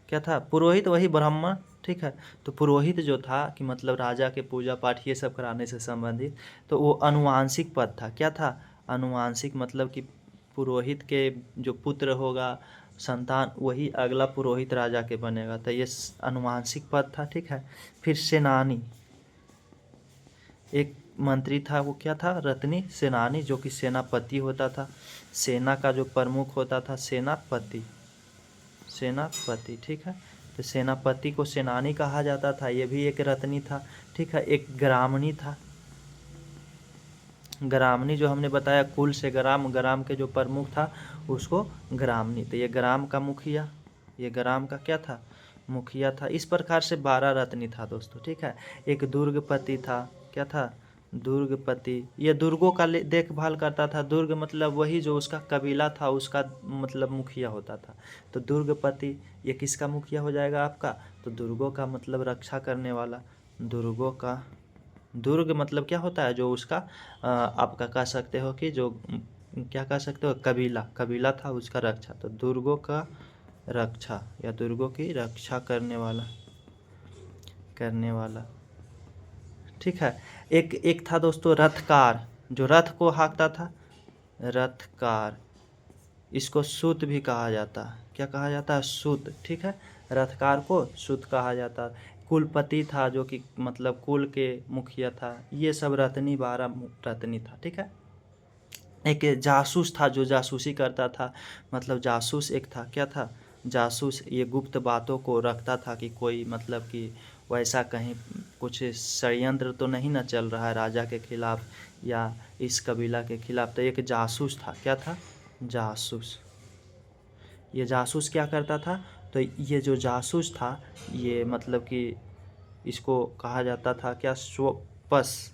क्या था? पुरोहित, वही ब्राह्मण, ठीक है। तो पुरोहित जो था कि मतलब राजा के पूजा पाठ ये सब कराने से संबंधित, तो वो अनुवांशिक पद था। क्या था? अनुवांशिक, मतलब कि पुरोहित के जो पुत्र होगा, संतान, वही अगला पुरोहित राजा के बनेगा। तो ये अनुवांशिक पद था, ठीक है। फिर सेनानी, एक मंत्री था, वो क्या था? रत्नी। सेनानी, जो कि सेनापति होता था। सेना का जो प्रमुख होता था, सेनापति, ठीक है। तो सेनापति को सेनानी कहा जाता था, ये भी एक रत्नी था, ठीक है। एक ग्रामणी था। ग्रामणी जो हमने बताया, कुल से ग्राम के जो प्रमुख था उसको ग्रामणी। तो ये ग्राम का मुखिया, ये ग्राम का क्या था? मुखिया था। इस प्रकार से 12 रत्नी था दोस्तों, ठीक है। एक दुर्गपति था। क्या था? दुर्गपति, ये दुर्गों का देखभाल करता था। दुर्ग मतलब वही जो उसका कबीला था, उसका मतलब मुखिया होता था। तो दुर्गपति, ये किसका मुखिया हो जाएगा आपका? तो दुर्गों का मतलब रक्षा करने वाला। दुर्गों का, दुर्ग मतलब क्या होता है? जो उसका आपका कह सकते हो कि जो क्या कह सकते हो, कबीला था उसका रक्षा। तो दुर्गों का रक्षा या दुर्गों की रक्षा करने वाला, ठीक है। एक था दोस्तों रथकार, जो रथ को हाँकता था। रथकार, इसको सूत भी कहा जाता है। क्या कहा जाता है? सूत, ठीक है। रथकार को सूत कहा जाता है। कुलपति था, जो कि मतलब कुल के मुखिया था। ये सब रत्नी, 12 रत्नी था, ठीक है। एक जासूस था, जो जासूसी करता था, मतलब जासूस एक था। क्या था? जासूस, ये गुप्त बातों को रखता था कि कोई मतलब कि वैसा कहीं कुछ षड्यंत्र तो नहीं ना चल रहा है राजा के खिलाफ या इस कबीला के खिलाफ। तो एक जासूस था। क्या था? जासूस। ये जासूस क्या करता था? तो ये जो जासूस था, ये मतलब कि इसको कहा जाता था क्या? स्वपस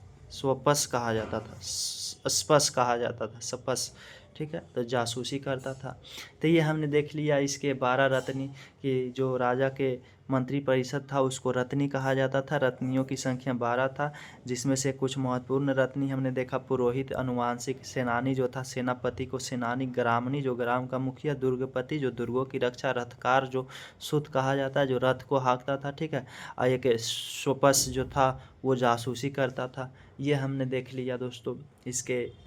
कहा जाता था, स्पस कहा जाता था, सपस, ठीक है। तो जासूसी करता था। तो ये हमने देख लिया इसके 12 रत्नी, कि जो राजा के मंत्री परिषद था उसको रत्नी कहा जाता था। रत्नियों की संख्या 12 था, जिसमें से कुछ महत्वपूर्ण रत्नी हमने देखा। पुरोहित, अनुवांशिक, सेनानी जो था सेनापति को सेनानी, ग्रामणी जो ग्राम का मुखिया, दुर्गपति जो दुर्गों की रक्षा, रथकार जो सूत कहा जाता है जो रथ को हाँकता था, ठीक है। और एक सोपस जो था वो जासूसी करता था। ये हमने देख लिया दोस्तों इसके।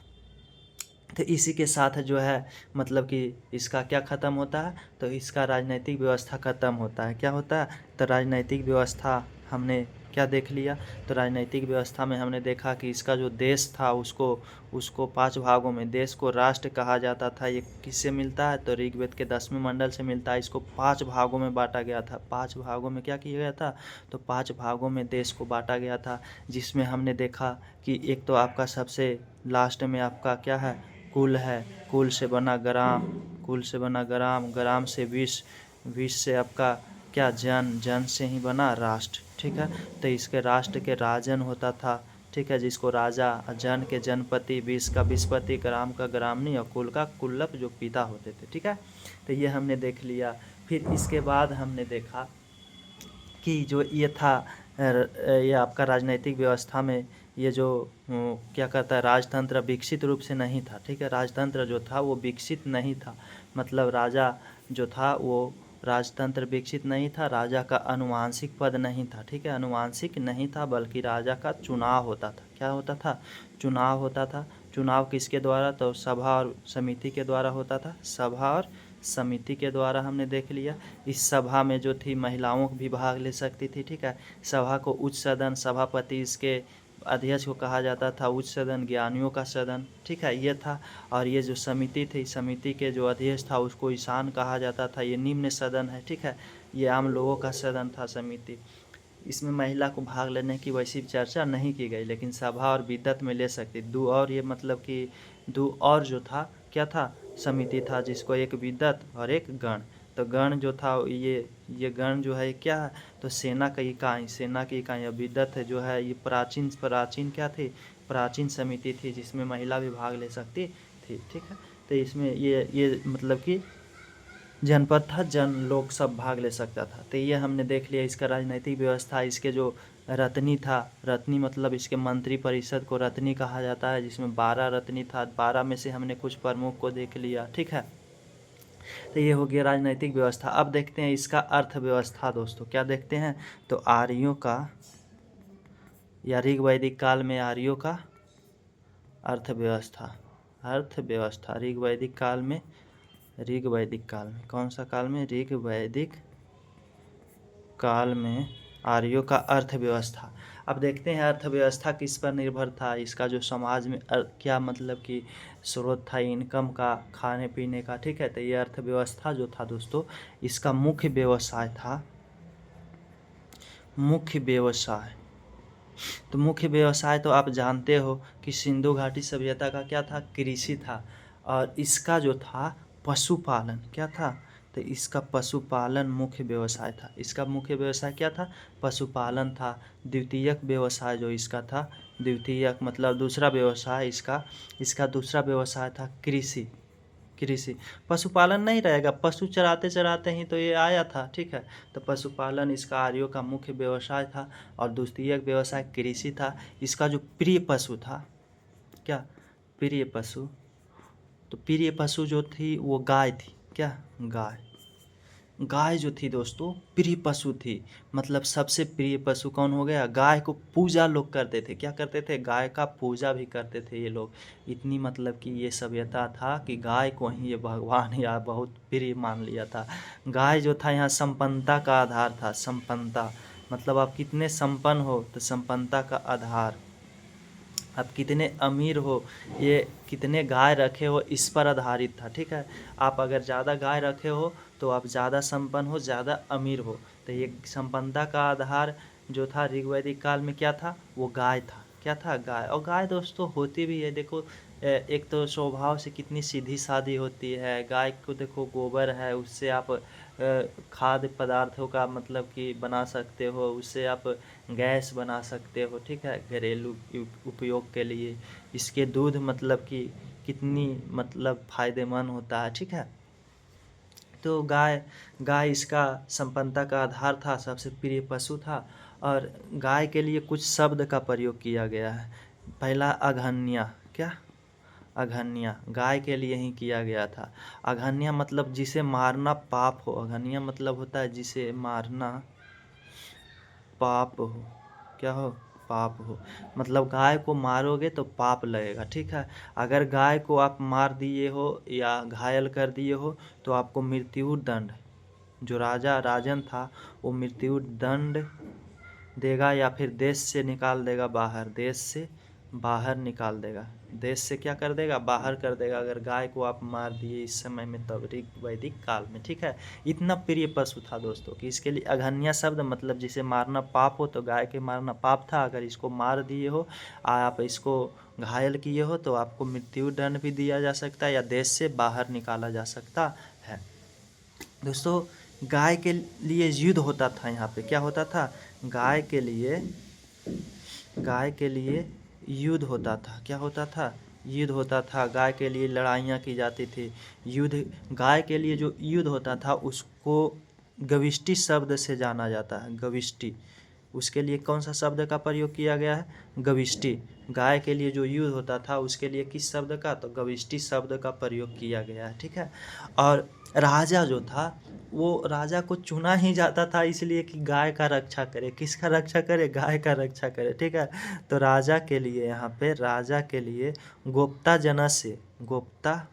तो इसी के साथ जो है मतलब कि इसका क्या ख़त्म होता है? तो इसका राजनीतिक व्यवस्था ख़त्म होता है। क्या होता है? तो राजनीतिक व्यवस्था हमने क्या देख लिया? तो राजनीतिक व्यवस्था में हमने देखा कि इसका जो देश था उसको 5 भागों में, देश को राष्ट्र कहा जाता था। ये किससे मिलता है? तो ऋग्वेद के 10वें मंडल से मिलता है। इसको 5 भागों में बांटा गया था। 5 भागों में क्या किया गया था? तो 5 भागों में देश को बांटा गया था, जिसमें हमने देखा कि एक तो आपका सबसे लास्ट में आपका क्या है? कुल है। कुल से बना ग्राम, ग्राम से विश्व से आपका क्या? जन से ही बना राष्ट्र, ठीक है। तो इसके राष्ट्र के राजन होता था, ठीक है, जिसको राजा, जन के जनपति, विश्व का विश्वपति, ग्राम का ग्रामणी और कुल का कुल्लप जो पिता होते थे, ठीक है। तो ये हमने देख लिया। फिर इसके बाद हमने देखा कि जो ये था ये आपका राजनीतिक व्यवस्था में ये जो क्या कहता है, राजतंत्र विकसित रूप से नहीं था, ठीक है। राजतंत्र जो था वो विकसित नहीं था, मतलब राजा जो था वो राजतंत्र विकसित नहीं था। राजा का अनुवांशिक पद नहीं था, ठीक है। अनुवांशिक नहीं था, बल्कि राजा का चुनाव होता था। क्या होता था? चुनाव होता था। चुनाव किसके द्वारा? तो सभा और समिति के द्वारा होता था। सभा और समिति के द्वारा हमने देख लिया। इस सभा में जो थी महिलाओं भी भाग ले सकती थी, ठीक है। सभा को उच्च सदन, सभापति इसके अध्यक्ष को कहा जाता था, उच्च सदन ज्ञानियों का सदन, ठीक है, ये था। और ये जो समिति थी, समिति के जो अध्यक्ष था उसको ईशान कहा जाता था, ये निम्न सदन है, ठीक है। ये आम लोगों का सदन था समिति। इसमें महिला को भाग लेने की वैसी चर्चा नहीं की गई, लेकिन सभा और विद्वत में ले सकती। दो और ये मतलब कि दो और जो था क्या था? समिति था, जिसको एक विद्वत और एक गण। तो गण जो था ये गण जो है क्या है? तो सेना की इकाई, सेना की इकाई। और विद्वत जो है ये प्राचीन क्या थी? प्राचीन समिति थी, जिसमें महिला भी भाग ले सकती थी, ठीक है। तो इसमें ये मतलब कि जनपद था, जन लोग सब भाग ले सकता था। तो ये हमने देख लिया इसका राजनीतिक व्यवस्था। इसके जो रत्नी था, रत्नी मतलब इसके मंत्री परिषद को रत्नी कहा जाता है, जिसमें 12 रत्नी था। 12 में से हमने कुछ प्रमुख को देख लिया, ठीक है। तो ये हो गया राजनीतिक व्यवस्था। अब देखते हैं इसका अर्थव्यवस्था दोस्तों। क्या देखते हैं? तो आर्यों का या ऋग वैदिक काल में आर्यों का अर्थव्यवस्था ऋग वैदिक काल में कौन सा काल में? ऋग वैदिक काल में आर्यों का अर्थव्यवस्था। अब देखते हैं अर्थव्यवस्था किस पर निर्भर था। इसका जो समाज में क्या मतलब कि स्रोत था इनकम का, खाने पीने का, ठीक है। तो ये अर्थव्यवस्था जो था दोस्तों, इसका मुख्य व्यवसाय था तो मुख्य व्यवसाय तो आप जानते हो कि सिंधु घाटी सभ्यता का क्या था? कृषि था। और इसका जो था पशुपालन, क्या था? तो इसका पशुपालन मुख्य व्यवसाय था। इसका मुख्य व्यवसाय क्या था? पशुपालन था। द्वितीयक व्यवसाय जो इसका था, द्वितीयक मतलब दूसरा व्यवसाय इसका दूसरा व्यवसाय था कृषि। पशुपालन नहीं रहेगा, पशु चराते चराते ही तो ये आया था, ठीक है। तो पशुपालन इसका आर्यों का मुख्य व्यवसाय था। और द्वितीयक व्यवसाय कृषि था। इसका जो प्रिय पशु था, क्या? प्रिय पशु। तो प्रिय पशु जो थी वो गाय थी, क्या? गाय जो थी दोस्तों प्रिय पशु थी। मतलब सबसे प्रिय पशु कौन हो गया? गाय को पूजा लोग करते थे। क्या करते थे? गाय का पूजा भी करते थे ये लोग। इतनी मतलब कि ये सभ्यता था कि गाय को ही ये भगवान या बहुत प्रिय मान लिया था। गाय जो था यहाँ संपन्नता का आधार था। संपन्नता मतलब आप कितने संपन्न हो, तो संपन्नता का आधार। आप कितने अमीर हो, ये कितने गाय रखे हो, इस पर आधारित था, ठीक है। आप अगर ज़्यादा गाय रखे हो तो आप ज़्यादा संपन्न हो, ज़्यादा अमीर हो। तो ये संपन्नता का आधार जो था ऋग वैदिक काल में क्या था? वो गाय था। क्या था? गाय। और गाय दोस्तों होती भी है, देखो एक तो स्वभाव से कितनी सीधी सादी होती है। गाय को देखो गोबर है, उससे आप खाद्य पदार्थों का मतलब कि बना सकते हो, उससे आप गैस बना सकते हो, ठीक है, घरेलू उपयोग के लिए। इसके दूध मतलब कि कितनी मतलब फ़ायदेमंद होता है, ठीक है। तो गाय इसका संपन्नता का आधार था, सबसे प्रिय पशु था। और गाय के लिए कुछ शब्द का प्रयोग किया गया है। पहला अघन्या, क्या? अघन्या गाय के लिए ही किया गया था। अघन्या मतलब जिसे मारना पाप हो। अघन्या मतलब होता है जिसे मारना पाप हो। क्या हो? पाप हो। मतलब गाय को मारोगे तो पाप लगेगा, ठीक है। अगर गाय को आप मार दिए हो या घायल कर दिए हो तो आपको मृत्यु दंड, जो राजन था वो मृत्यु दंड देगा, या फिर देश से निकाल देगा बाहर। देश से बाहर निकाल देगा। देश से क्या कर देगा? बाहर कर देगा, अगर गाय को आप मार दिए इस समय में, तब ऋग वैदिक काल में, ठीक है। इतना प्रिय पशु था दोस्तों कि इसके लिए अघन्या शब्द मतलब जिसे मारना पाप हो, तो गाय के मारना पाप था। अगर इसको मार दिए हो, आप इसको घायल किए हो, तो आपको मृत्यु दंड भी दिया जा सकता है या देश से बाहर निकाला जा सकता है। दोस्तों गाय के लिए युद्ध होता था। यहाँ पे क्या होता था? गाय के लिए युद्ध होता था। क्या होता था? युद्ध होता था। गाय के लिए लड़ाइयाँ की जाती थी। गाय के लिए जो युद्ध होता था उसको गविष्टि शब्द से जाना जाता है। गविष्टि, उसके लिए कौन सा शब्द का प्रयोग किया गया है? गविष्टि। गाय के लिए जो युद्ध होता था उसके लिए किस शब्द का? तो गविष्टि शब्द का प्रयोग किया गया है, ठीक है। और राजा जो था वो राजा को चुना ही जाता था इसलिए कि गाय का रक्षा करे। किसका रक्षा करे? गाय का रक्षा करे, ठीक है। तो राजा के लिए यहाँ पे राजा के लिए गोप्ता जनस्य, गोप्ता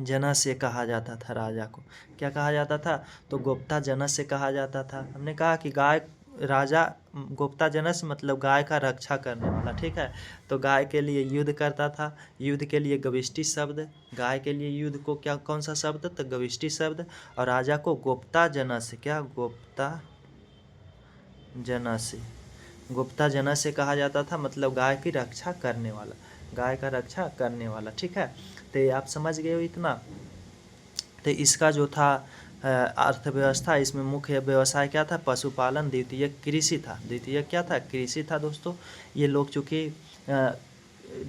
जनस्य कहा जाता था राजा को। क्या कहा जाता था? तो गोप्ता जनस्य कहा जाता था। हमने कहा कि गाय राजा गोप्ता जनस्य मतलब गाय का रक्षा करने वाला, ठीक है। तो गाय के लिए युद्ध करता था। युद्ध के लिए गविष्टि शब्द, गाय के लिए युद्ध को क्या कौन सा शब्द? तो गविष्टि शब्द। और राजा को गोप्ता जनस्य, क्या? गोप्ता जनस्य, गुप्ता जनस्य कहा जाता था, मतलब गाय की रक्षा करने वाला, गाय का रक्षा करने वाला, ठीक है। तो ये आप समझ गए हो इतना। तो इसका जो था अर्थव्यवस्था, इसमें मुख्य व्यवसाय क्या था? पशुपालन, द्वितीय कृषि था। द्वितीय क्या था? कृषि था दोस्तों। ये लोग चूँकि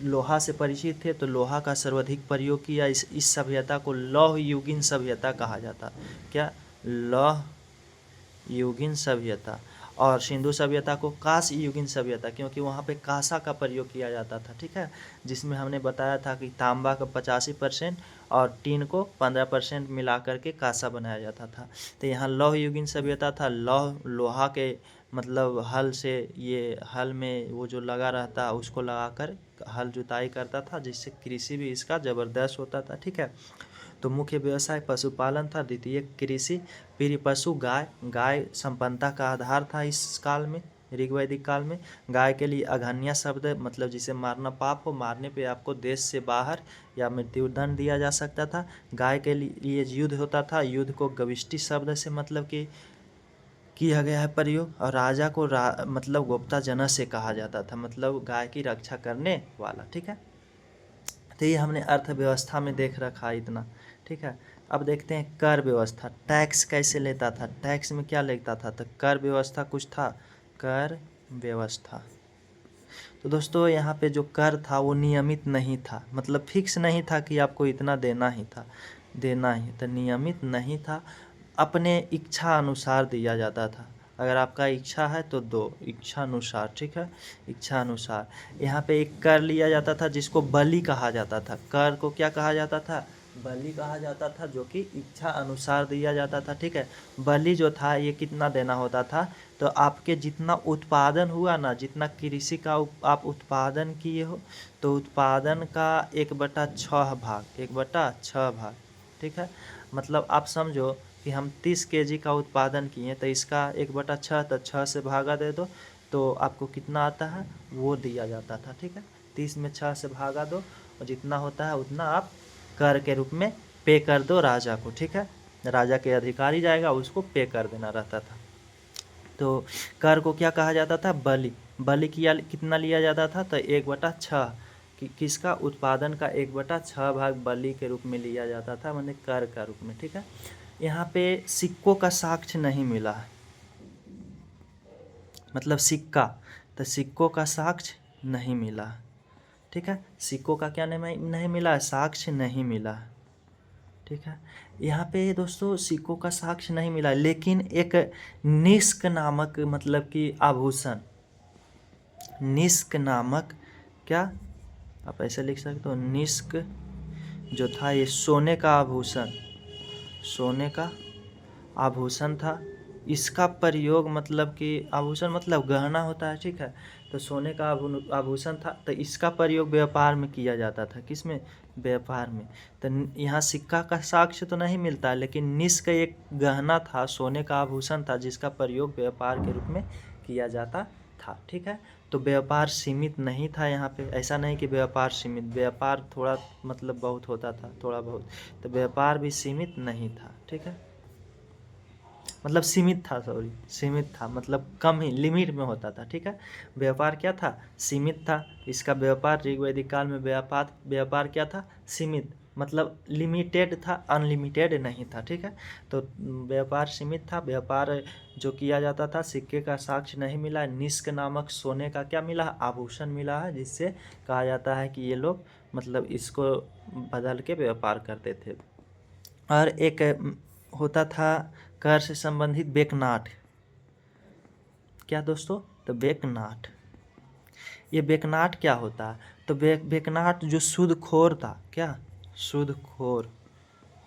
लोहा से परिचित थे तो लोहा का सर्वाधिक प्रयोग किया। इस सभ्यता को लौह युगीन सभ्यता कहा जाता। क्या? लौह युगीन सभ्यता। और सिंधु सभ्यता को कांस्य युगीन सभ्यता, क्योंकि वहाँ पे कांसा का प्रयोग किया जाता था, ठीक है। जिसमें हमने बताया था कि तांबा का 85% और टीन को 15% मिला करके कांसा बनाया जाता था। तो यहाँ लौह युगीन सभ्यता था। लोहा के मतलब हल से, ये हल में वो जो लगा रहता उसको लगाकर हल जुताई करता था, जिससे कृषि भी इसका ज़बरदस्त होता था, ठीक है। तो मुख्य व्यवसाय पशुपालन था, द्वितीय कृषि, फिर पशु गाय। गाय संपन्नता का आधार था इस काल में, ऋग्वैदिक काल में। गाय के लिए अघन्य शब्द, मतलब जिसे मारना पाप हो, मारने पे आपको देश से बाहर या मृत्युदंड दिया जा सकता था। गाय के लिए युद्ध होता था। युद्ध को गविष्टि शब्द से मतलब कि किया गया है प्रयोग। और राजा को मतलब गोप्ता जनस्य कहा जाता था, मतलब गाय की रक्षा करने वाला, ठीक है। तो ये हमने अर्थव्यवस्था में देख रखा इतना, ठीक है। अब देखते हैं कर व्यवस्था, टैक्स कैसे लेता था। टैक्स में क्या लेता था? तो कर व्यवस्था कुछ था, कर व्यवस्था। तो दोस्तों यहाँ पे जो कर था वो नियमित नहीं था, मतलब फिक्स नहीं था कि आपको इतना देना ही था, देना ही, तो नियमित नहीं था, अपने इच्छा अनुसार दिया जाता था। अगर आपका इच्छा है तो दो, इच्छा अनुसार, ठीक है, इच्छा अनुसार। यहाँ पे एक कर लिया जाता था जिसको बलि कहा जाता था। कर को क्या कहा जाता था? बलि कहा जाता था, जो कि इच्छा अनुसार दिया जाता था, ठीक है। बलि जो था ये कितना देना होता था? तो आपके जितना उत्पादन हुआ ना, जितना कृषि का आप उत्पादन किए हो, तो उत्पादन का 1/6 भाग, 1/6 भाग, ठीक है। मतलब आप समझो कि हम 30 केजी का उत्पादन किए, तो इसका 1/6, तो 6 से भागा दे दो, तो आपको कितना आता है वो दिया जाता था, ठीक है। 30 में 6 से भागा दो और जितना होता है उतना आप कर के रूप में पे कर दो राजा को, ठीक है। राजा के अधिकारी जाएगा, उसको पे कर देना रहता था। तो कर को क्या कहा जाता था? बलि। बलि कितना लिया जाता था? तो 1/6, किसका? उत्पादन का 1/6 भाग बलि के रूप में लिया जाता था, माने कर का रूप में, ठीक है। यहाँ पे सिक्कों का साक्ष्य नहीं मिला है, मतलब सिक्का, तो सिक्कों का साक्ष्य नहीं मिला, ठीक है। सिक्कों का क्या नहीं मिला है? साक्ष्य नहीं मिला, ठीक है। यहाँ पे दोस्तों सिक्कों का साक्ष्य नहीं मिला, लेकिन एक निष्क नामक, मतलब कि आभूषण, निष्क नामक, क्या आप ऐसे लिख सकते हो, निष्क जो था ये सोने का आभूषण, सोने का आभूषण था। इसका प्रयोग, मतलब कि आभूषण मतलब गहना होता है, ठीक है। तो सोने का आभूषण था, तो इसका प्रयोग व्यापार में किया जाता था। किसमें? व्यापार में। तो यहाँ सिक्का का साक्ष्य तो नहीं मिलता, लेकिन निष्क एक गहना था, सोने का आभूषण था, जिसका प्रयोग व्यापार के रूप में किया जाता था, ठीक है। तो व्यापार सीमित नहीं था यहाँ पे, ऐसा नहीं कि व्यापार सीमित, व्यापार थोड़ा मतलब बहुत होता था, थोड़ा बहुत, तो व्यापार भी सीमित नहीं था, ठीक है। मतलब सीमित था, सॉरी, सीमित था, मतलब कम ही लिमिट में होता था, ठीक है। व्यापार क्या था? सीमित था। इसका व्यापार ऋग्वैदिक काल में व्यापार क्या था? सीमित, मतलब लिमिटेड था, अनलिमिटेड नहीं था, ठीक है। तो व्यापार सीमित था। व्यापार जो किया जाता था, सिक्के का साक्ष्य नहीं मिला। निष्क नामक सोने का क्या मिला? आभूषण मिला है, जिससे कहा जाता है कि ये लोग मतलब इसको बदल के व्यापार करते थे। और एक होता था कर से संबंधित बेकनाट। क्या दोस्तों? तो बेकनाट, ये बेकनाट क्या होता है? तो बेकनाट जो सूदखोर था, क्या? सूदखोर,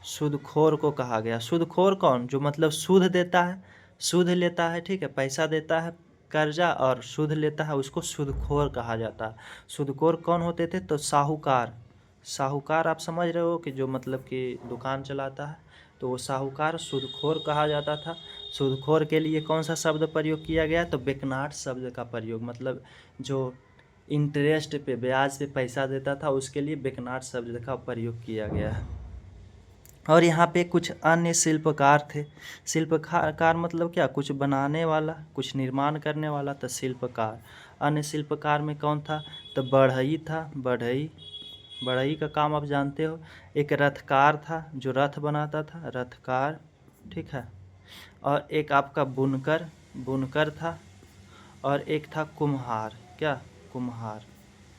सूदखोर को कहा गया। सूदखोर कौन? जो मतलब सूद देता है, सूद लेता है, ठीक है, पैसा देता है कर्जा और सूद लेता है, उसको सूदखोर कहा जाता है। सूदखोर कौन होते थे? तो साहूकार। साहूकार आप समझ रहे हो कि जो मतलब कि दुकान चलाता है, तो वो साहूकार सूदखोर कहा जाता था। सूदखोर के लिए कौन सा शब्द प्रयोग किया गया? तो बेकनाट शब्द का प्रयोग, मतलब जो इंटरेस्ट पे, ब्याज पे पैसा देता था, उसके लिए बेकनाट शब्द का प्रयोग किया गया है। और यहाँ पे कुछ अन्य शिल्पकार थे। शिल्पकार मतलब क्या? कुछ बनाने वाला, कुछ निर्माण करने वाला, तो शिल्पकार। अन्य शिल्पकार में कौन था? तो बढ़ई था। बढ़ई, बढ़ई का काम आप जानते हो। एक रथकार था, जो रथ बनाता था, रथकार, ठीक है। और एक आपका बुनकर, बुनकर था। और एक था कुम्हार, क्या? कुम्हार,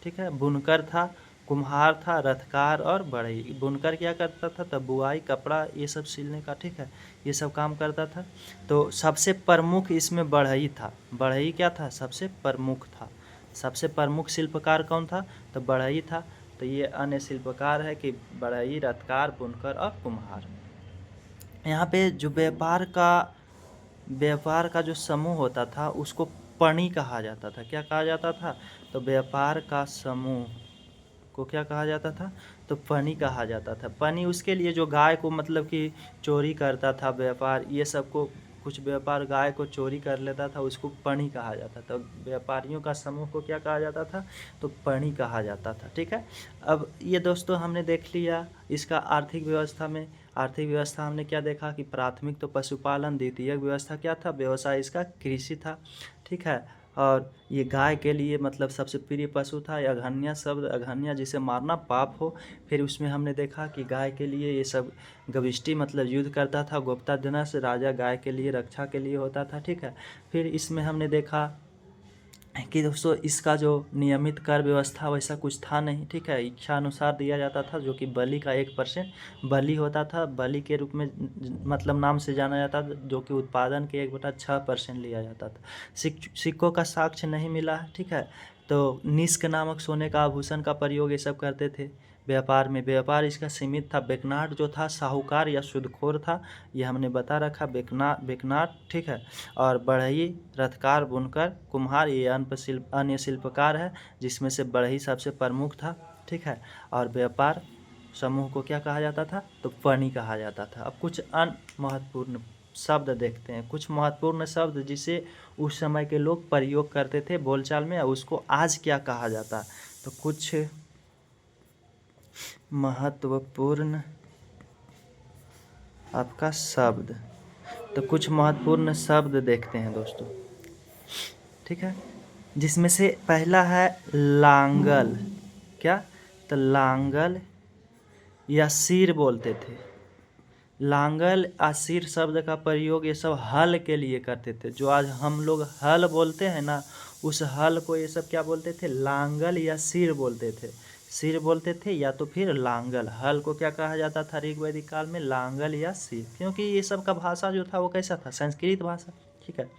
ठीक है। बुनकर था, कुम्हार था, रथकार और बढ़ई। बुनकर क्या करता था? तो बुआई, कपड़ा ये सब सिलने का, ठीक है, ये सब काम करता था। तो सबसे प्रमुख इसमें बढ़ई था। बढ़ई क्या था? सबसे प्रमुख था। सबसे प्रमुख शिल्पकार कौन था? तो बढ़ई था। तो ये अन्य शिल्पकार है कि बढ़ई, रथकार, बुनकर और कुम्हार। यहाँ पे जो व्यापार का जो समूह होता था उसको पणी कहा जाता था। क्या कहा जाता था? तो व्यापार का समूह को क्या कहा जाता था? तो पनी कहा जाता था। पनी उसके लिए जो गाय को मतलब कि चोरी करता था, व्यापार ये सब को, कुछ व्यापार गाय को चोरी कर लेता था, उसको पणी कहा जाता था। व्यापारियों का समूह को क्या कहा जाता था? तो पणी कहा जाता था, ठीक है। अब ये दोस्तों हमने देख लिया इसका आर्थिक व्यवस्था में। आर्थिक व्यवस्था हमने क्या देखा कि प्राथमिक तो पशुपालन, द्वितीयक व्यवस्था क्या था? व्यवसाय इसका कृषि था, ठीक है। और ये गाय के लिए मतलब सबसे प्रिय पशु था। अघन्या शब्द, अघन्या जिसे मारना पाप हो। फिर उसमें हमने देखा कि गाय के लिए ये सब गविष्टि मतलब युद्ध करता था। गोप्ता धनस राजा गाय के लिए रक्षा के लिए होता था, ठीक है। फिर इसमें हमने देखा कि दोस्तों इसका जो नियमित कर व्यवस्था वैसा कुछ था नहीं, ठीक है। इच्छा अनुसार दिया जाता था, जो कि बलि का 1% बलि होता था। बलि के रूप में मतलब नाम से जाना जाता था, जो कि उत्पादन के 1/6% लिया जाता था। सिक्कों का साक्ष्य नहीं मिला है, ठीक है। तो निष्क नामक सोने का आभूषण का प्रयोग ये सब करते थे व्यापार में। व्यापार इसका सीमित था। बेकनाट जो था साहूकार या सूदखोर था, ये हमने बता रखा। बेकनाट, ठीक है। और बढ़ई, रथकार, बुनकर, कुम्हार ये अन्य शिल्पकार है, जिसमें से बढ़ई सबसे प्रमुख था, ठीक है। और व्यापार समूह को क्या कहा जाता था? तो पणी कहा जाता था। अब कुछ अन्य महत्वपूर्ण शब्द देखते हैं। कुछ महत्वपूर्ण शब्द जिसे उस समय के लोग प्रयोग करते थे बोलचाल में, उसको आज क्या कहा जाता है? तो कुछ महत्वपूर्ण आपका शब्द, तो कुछ महत्वपूर्ण शब्द देखते हैं दोस्तों, ठीक है। जिसमें से पहला है लांगल। क्या? तो लांगल या सिर बोलते थे। लांगल या सिर शब्द का प्रयोग ये सब हल के लिए करते थे। जो आज हम लोग हल बोलते हैं ना, उस हल को ये सब क्या बोलते थे? लांगल या सिर बोलते थे। सिर बोलते थे या तो फिर लांगल। हल को क्या कहा जाता था ऋग्वैदिक काल में? लांगल या सिर। क्योंकि ये सब का भाषा जो था वो कैसा था? संस्कृत भाषा, ठीक है।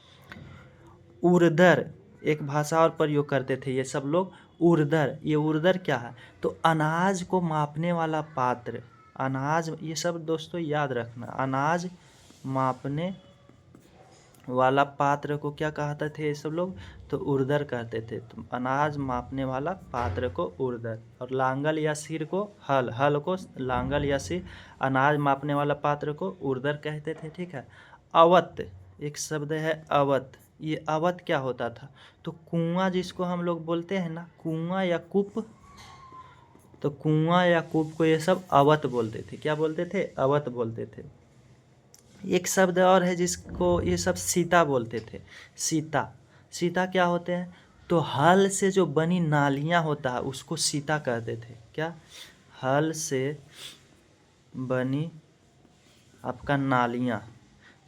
उर्दर एक भाषा और प्रयोग करते थे ये सब लोग, उर्दर। ये उर्दर क्या है? तो अनाज को मापने वाला पात्र। अनाज, ये सब दोस्तों याद रखना, अनाज मापने वाला पात्र को क्या कहते थे ये सब लोग? तो उर्दर कहते थे। तो अनाज मापने वाला पात्र को उर्दर। और लांगल या सिर को हल, हल को लांगल या सिर, अनाज मापने वाला पात्र को उर्दर कहते थे, ठीक है। अवत एक शब्द है, अवत। ये अवत क्या होता था? तो कुआं जिसको हम लोग बोलते हैं ना, कुआं या कूप, तो कुआं या कूप को ये सब अवत बोलते थे। क्या बोलते थे? अवत बोलते थे। एक शब्द और है जिसको ये सब सीता बोलते थे। सीता, सीता क्या होते हैं? तो हल से जो बनी नालियाँ होता है उसको सीता कहते थे। क्या? हल से बनी आपका नालियाँ,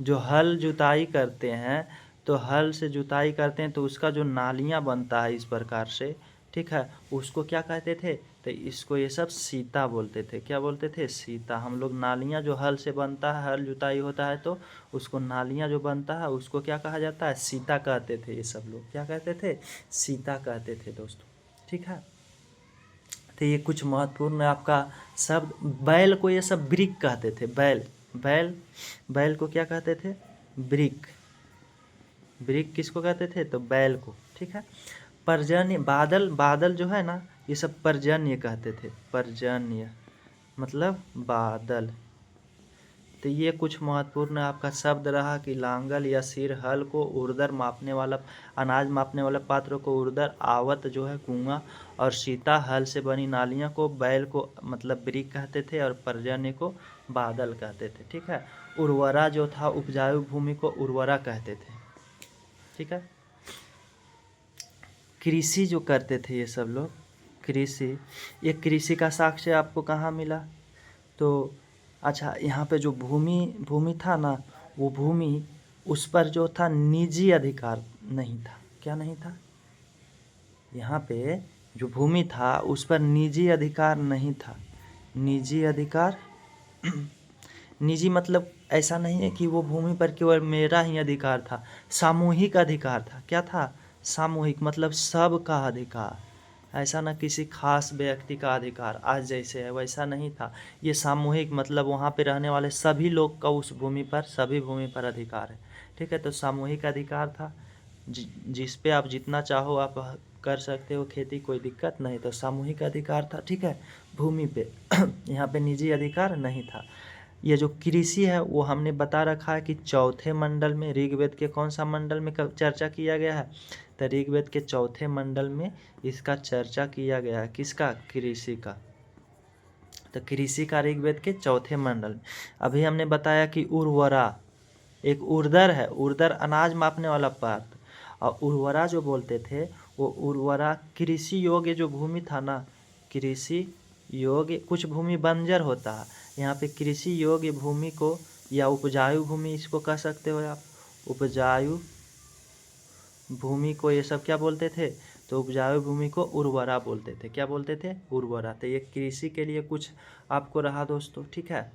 जो हल जुताई करते हैं, तो हल से जुताई करते हैं तो उसका जो नालियाँ बनता है इस प्रकार से, ठीक है, उसको क्या कहते थे? तो इसको ये सब सीता बोलते थे। क्या बोलते थे? सीता। हम लोग नालियाँ जो हल से बनता है, हल जुताई होता है तो उसको नालियाँ जो बनता है उसको क्या कहा जाता है? सीता कहते थे। ये सब लोग क्या कहते थे? सीता कहते थे दोस्तों, ठीक है। तो ये कुछ महत्वपूर्ण आपका शब्द। बैल को ये सब ब्रिक कहते थे। बैल बैल बैल को क्या कहते थे? ब्रिक। ब्रिक किसको कहते थे? तो बैल को। ठीक है। पर्जन्य, बादल, बादल जो है ना, ये सब पर्जन्य कहते थे। पर्जन्य मतलब बादल। तो ये कुछ महत्वपूर्ण आपका शब्द रहा कि लांगल या सिर, हल को उर्दर मापने वाला, अनाज मापने वाला पात्र को उर्दर, आवत जो है कुआं, और सीता हल से बनी नालियां को बैल को मतलब ब्रिक कहते थे, और पर्जन्य को बादल कहते थे। ठीक है। उर्वरा जो था, उपजाऊ भूमि को उर्वरा कहते थे। ठीक है। कृषि जो करते थे ये सब लोग, कृषि, ये कृषि का साक्ष्य आपको कहाँ मिला? तो अच्छा, यहाँ पे जो भूमि था ना, वो भूमि, उस पर जो था निजी अधिकार नहीं था। क्या नहीं था? यहाँ पे जो भूमि था उस पर निजी अधिकार नहीं था। निजी अधिकार निजी मतलब ऐसा नहीं है कि वो भूमि पर केवल मेरा ही अधिकार था, सामूहिक अधिकार था। क्या था? सामूहिक मतलब सबका अधिकार। ऐसा ना किसी खास व्यक्ति का अधिकार आज जैसे है वैसा नहीं था। ये सामूहिक मतलब वहाँ पे रहने वाले सभी लोग का उस भूमि पर, सभी भूमि पर अधिकार है। ठीक है। तो सामूहिक अधिकार था, जिस पे आप जितना चाहो आप कर सकते हो खेती, कोई दिक्कत नहीं। तो सामूहिक अधिकार था। ठीक है। भूमि पे यहाँ पे निजी अधिकार नहीं था। ये जो कृषि है वो हमने बता रखा है कि चौथे मंडल में, ऋग्वेद के कौन सा मंडल में चर्चा किया गया है? तो ऋग्वेद के चौथे मंडल में इसका चर्चा किया गया है। किसका? कृषि का। तो कृषि का ऋग्वेद के चौथे मंडल में। अभी हमने बताया कि उर्वरा एक उर्दर है, उर्दर अनाज मापने वाला पात्र, और उर्वरा जो बोलते थे वो उर्वरा कृषि योग्य जो भूमि था ना, कृषि योग्य, कुछ भूमि बंजर होता है, यहाँ पे कृषि योग्य भूमि को या उपजाऊ भूमि इसको कह सकते हो आप। उपजाऊ भूमि को ये सब क्या बोलते थे? तो उपजाऊ भूमि को उर्वरा बोलते थे। क्या बोलते थे? उर्वरा। तो ये कृषि के लिए कुछ आपको रहा दोस्तों। ठीक है।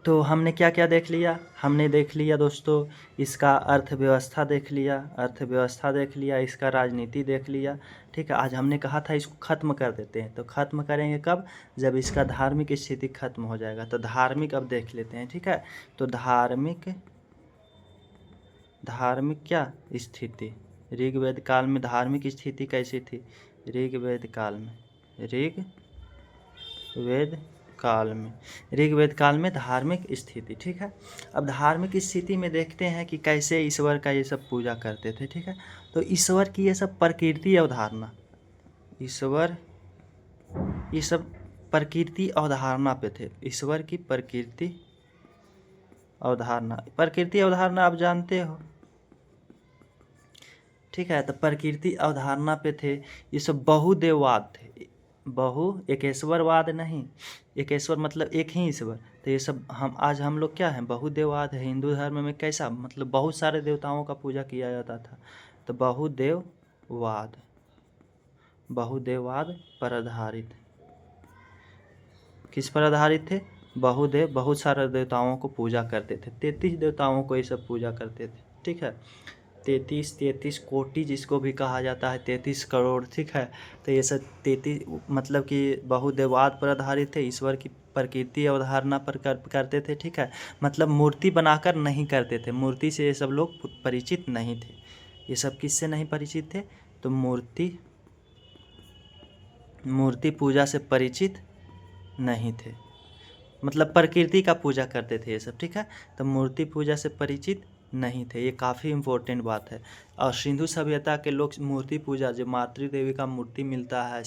तो हमने क्या क्या देख लिया? हमने देख लिया दोस्तों, इसका अर्थव्यवस्था देख लिया, अर्थव्यवस्था देख लिया, इसका राजनीति देख लिया। ठीक है। आज हमने कहा था इसको खत्म कर देते हैं, तो खत्म करेंगे कब? जब इसका धार्मिक स्थिति खत्म हो जाएगा। तो धार्मिक अब देख लेते हैं। ठीक है। तो धार्मिक क्या स्थिति, ऋग्वेद काल में धार्मिक स्थिति कैसी थी? ऋग्वेद काल में, ऋग्वेद काल में धार्मिक स्थिति। ठीक है। अब धार्मिक स्थिति में देखते हैं कि कैसे ईश्वर का ये सब पूजा करते थे। ठीक है। तो ईश्वर की ये सब प्रकृति अवधारणा, ईश्वर ये सब प्रकृति अवधारणा पे थे। ईश्वर की प्रकृति अवधारणा आप जानते हो। ठीक है। तो प्रकृति अवधारणा पे थे। ये सब बहुदेववाद थे। एकेश्वरवाद नहीं, एकेश्वर मतलब एक ही ईश्वर। तो ये सब हम लोग क्या हैं? बहुदेववाद है। हिंदू धर्म में कैसा मतलब बहुत सारे देवताओं का पूजा किया जाता था। तो बहुदेववाद पर आधारित। किस पर आधारित थे? बहुत सारे देवताओं को पूजा करते थे। 33 देवताओं को ये सब पूजा करते थे। ठीक है। 33 कोटि जिसको भी कहा जाता है, 33 करोड़। ठीक है। तो ये सब 33 मतलब कि बहुदेववाद पर आधारित थे। ईश्वर की प्रकृति अवधारणा पर करते थे। ठीक है। मतलब मूर्ति बनाकर नहीं करते थे, मूर्ति से ये सब लोग परिचित नहीं थे। ये सब किससे नहीं परिचित थे? तो मूर्ति पूजा से परिचित नहीं थे, मतलब प्रकृति का पूजा करते थे ये सब। ठीक है। तो मूर्ति पूजा से परिचित नहीं थे। ये काफ़ी इम्पोर्टेंट बात है। और सिंधु सभ्यता के लोग मूर्ति पूजा, जो मातृ देवी का मूर्ति मिलता है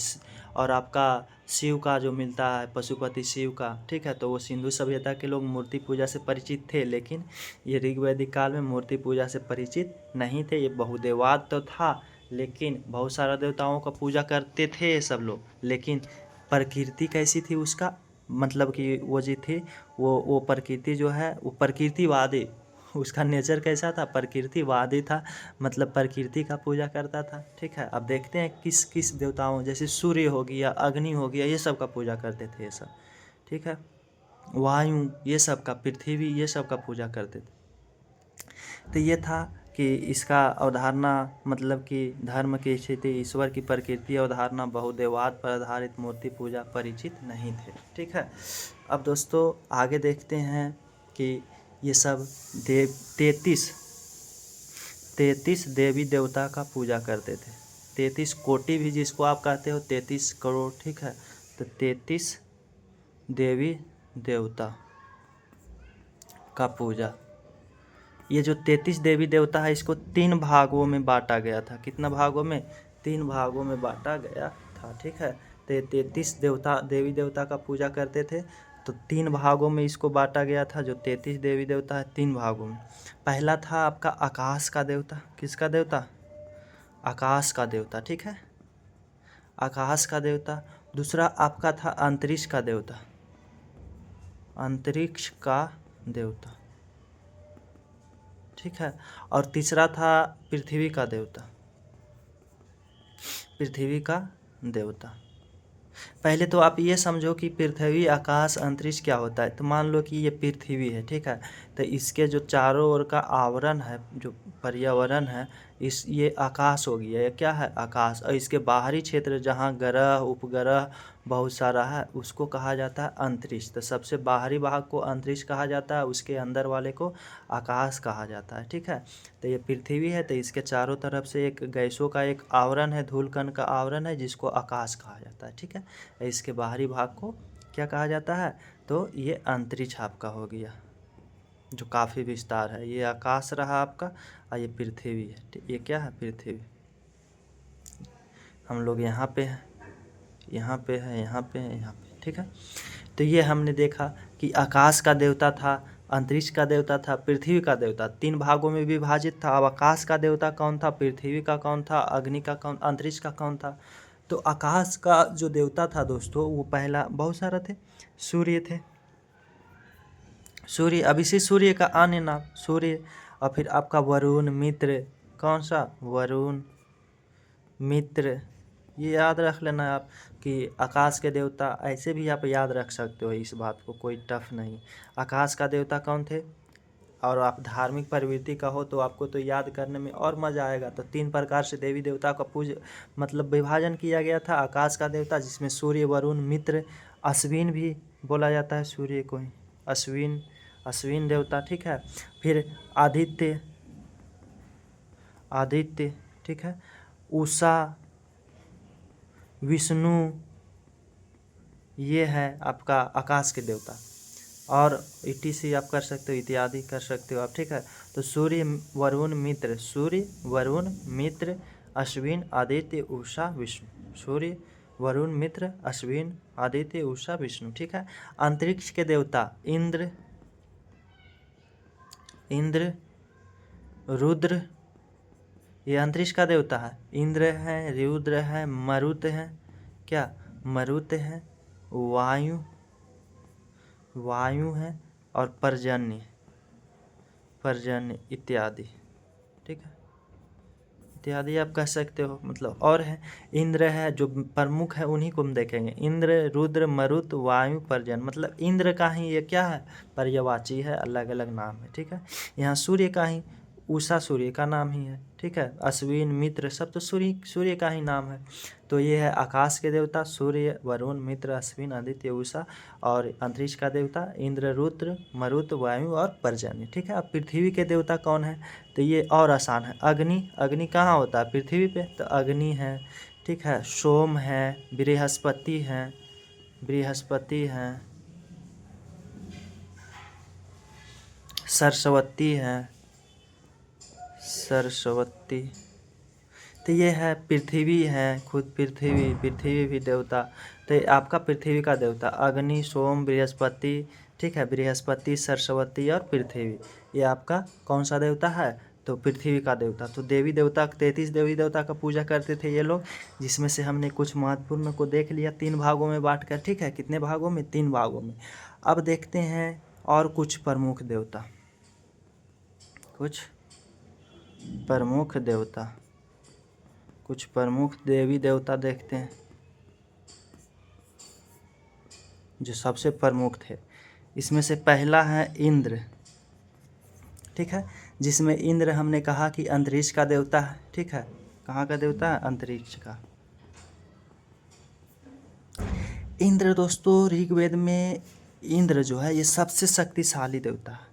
और आपका शिव का जो मिलता है, पशुपति शिव का। ठीक है। तो वो सिंधु सभ्यता के लोग मूर्ति पूजा से परिचित थे, लेकिन ये ऋग्वैदिक काल में मूर्ति पूजा से परिचित नहीं थे। ये बहुदेववाद तो था, लेकिन बहुत सारा देवताओं का पूजा करते थे ये सब लोग, लेकिन प्रकृति कैसी थी उसका, मतलब कि वो जी थी, वो प्रकृति जो है वो प्रकृतिवादी, उसका नेचर कैसा था? प्रकृतिवादी था, मतलब प्रकृति का पूजा करता था। ठीक है। अब देखते हैं किस किस देवताओं, जैसे सूर्य हो गया, अग्नि हो गया, ये सब का पूजा करते थे ये सब। ठीक है। वायु ये सब का, पृथ्वी ये सब का पूजा करते थे। तो ये था कि इसका अवधारणा मतलब कि धर्म की स्थिति, ईश्वर की प्रकृति अवधारणा, बहुदेववाद पर आधारित मूर्ति पूजा परिचित नहीं थे। ठीक है। अब दोस्तों आगे देखते हैं कि ये सब 33 देवी देवता का पूजा करते थे। 33 कोटि भी जिसको आप कहते हो, 33 करोड़। ठीक है। तो 33 देवी देवता का पूजा। ये जो 33 देवी देवता है इसको 3 भागों में बांटा गया था। कितना भागों में? 3 भागों में बांटा गया था। ठीक है। तो ये 33 देवी देवता का पूजा करते थे, तो 3 भागों में इसको बांटा गया था। जो 33 देवी देवता है 3 भागों में। पहला था आपका आकाश का देवता। किसका देवता? आकाश का देवता। ठीक है, आकाश का देवता। दूसरा आपका था अंतरिक्ष का देवता। अंतरिक्ष का देवता। ठीक है। और तीसरा था पृथ्वी का देवता। पृथ्वी का देवता। पहले तो आप ये समझो कि पृथ्वी, आकाश, अंतरिक्ष क्या होता है। तो मान लो कि ये पृथ्वी है। ठीक है। तो इसके जो चारों ओर का आवरण है, जो पर्यावरण है, ये आकाश हो गया। ये क्या है? आकाश। और इसके बाहरी क्षेत्र जहाँ ग्रह उपग्रह बहुत सारा है उसको कहा जाता है अंतरिक्ष। तो सबसे बाहरी भाग को अंतरिक्ष कहा जाता है, उसके अंदर वाले को आकाश कहा जाता है। ठीक है। तो ये पृथ्वी है, तो इसके चारों तरफ से एक गैसों का एक आवरण है, धूल कण का आवरण है, जिसको आकाश कहा जाता है। ठीक है। इसके बाहरी भाग को क्या कहा जाता है? तो ये अंतरिक्ष आपका हो गया, जो काफ़ी विस्तार है। ये आकाश रहा आपका, और ये पृथ्वी है। ये क्या है? पृथ्वी। हम लोग यहाँ पे हैं, यहाँ पे है, यहाँ पे है, यहाँ पे। ठीक है। तो ये हमने देखा कि आकाश का देवता था, अंतरिक्ष का देवता था, पृथ्वी का देवता। 3 भागों में विभाजित था। अब आकाश का देवता कौन था, पृथ्वी का कौन था, अग्नि का कौन, अंतरिक्ष का कौन था? तो आकाश का जो देवता था दोस्तों, वो पहला बहुत सारा थे। सूर्य थे। सूर्य, अब इसी सूर्य का अन्य नाम सूर्य। और फिर आपका वरुण, मित्र। कौन सा? वरुण, मित्र। ये याद रख लेना आप कि आकाश के देवता, ऐसे भी आप याद रख सकते हो इस बात को, कोई टफ नहीं। आकाश का देवता कौन थे? और आप धार्मिक प्रवृत्ति का हो तो आपको तो याद करने में और मज़ा आएगा। तो 3 प्रकार से देवी देवता का मतलब विभाजन किया गया था। आकाश का देवता जिसमें सूर्य, वरुण, मित्र, अश्विन भी बोला जाता है सूर्य को ही, अश्विन देवता। ठीक है। फिर आदित्य, ठीक है, उषा, विष्णु, ये है आपका आकाश के देवता। और ETC आप कर सकते हो, इत्यादि कर सकते हो आप। ठीक है। तो सूर्य, वरुण, मित्र, सूर्य, वरुण, मित्र, अश्विन, आदित्य, उषा, विष्णु। सूर्य, वरुण, मित्र, अश्विन, आदित्य, उषा, विष्णु। ठीक है। अंतरिक्ष के देवता इंद्र, रुद्र, ये अंतरिक्ष का देवता है। इंद्र है, रुद्र है, मरुत है। क्या? मरुत है। वायु है। और पर्जन्य इत्यादि। ठीक है। इत्यादि आप कह सकते हो, मतलब और है। इंद्र है, जो प्रमुख है उन्हीं को हम देखेंगे। इंद्र, रुद्र, मरुत, वायु, पर्जन्य। मतलब इंद्र का ही ये क्या है? पर्यायवाची है, अलग अलग नाम है। ठीक है। यहाँ सूर्य का ही, उषा सूर्य का नाम ही है। ठीक है। अश्विन, मित्र, सब तो सूर्य का ही नाम है। तो ये है आकाश के देवता सूर्य, वरुण, मित्र, अश्विन, आदित्य, उषा। और अंतरिक्ष का देवता इंद्र, रुद्र, मरुत, वायु और पर्जन्य। ठीक है। अब पृथ्वी के देवता कौन है? तो ये और आसान है। अग्नि कहाँ होता है? पृथ्वी पे। तो अग्नि है। ठीक है। सोम है, बृहस्पति है, सरस्वती। तो ये है पृथ्वी है, खुद पृथ्वी भी देवता। तो ये आपका पृथ्वी का देवता अग्नि, सोम, बृहस्पति। ठीक है। बृहस्पति, सरस्वती और पृथ्वी, ये आपका कौन सा देवता है? तो पृथ्वी का देवता। तो देवी देवता 33 देवी देवता का पूजा करते थे ये लोग, जिसमें से हमने कुछ महत्वपूर्ण को देख लिया 3 भागों में बांट कर। ठीक है। कितने भागों में? 3 भागों में। अब देखते हैं और कुछ प्रमुख देवता, कुछ प्रमुख देवी देवता देखते हैं जो सबसे प्रमुख थे। इसमें से पहला है इंद्र। ठीक है, जिसमें इंद्र हमने कहा कि अंतरिक्ष का देवता है। ठीक है, कहाँ का देवता है? अंतरिक्ष का। इंद्र दोस्तों ऋग्वेद में इंद्र जो है ये सबसे शक्तिशाली देवता है।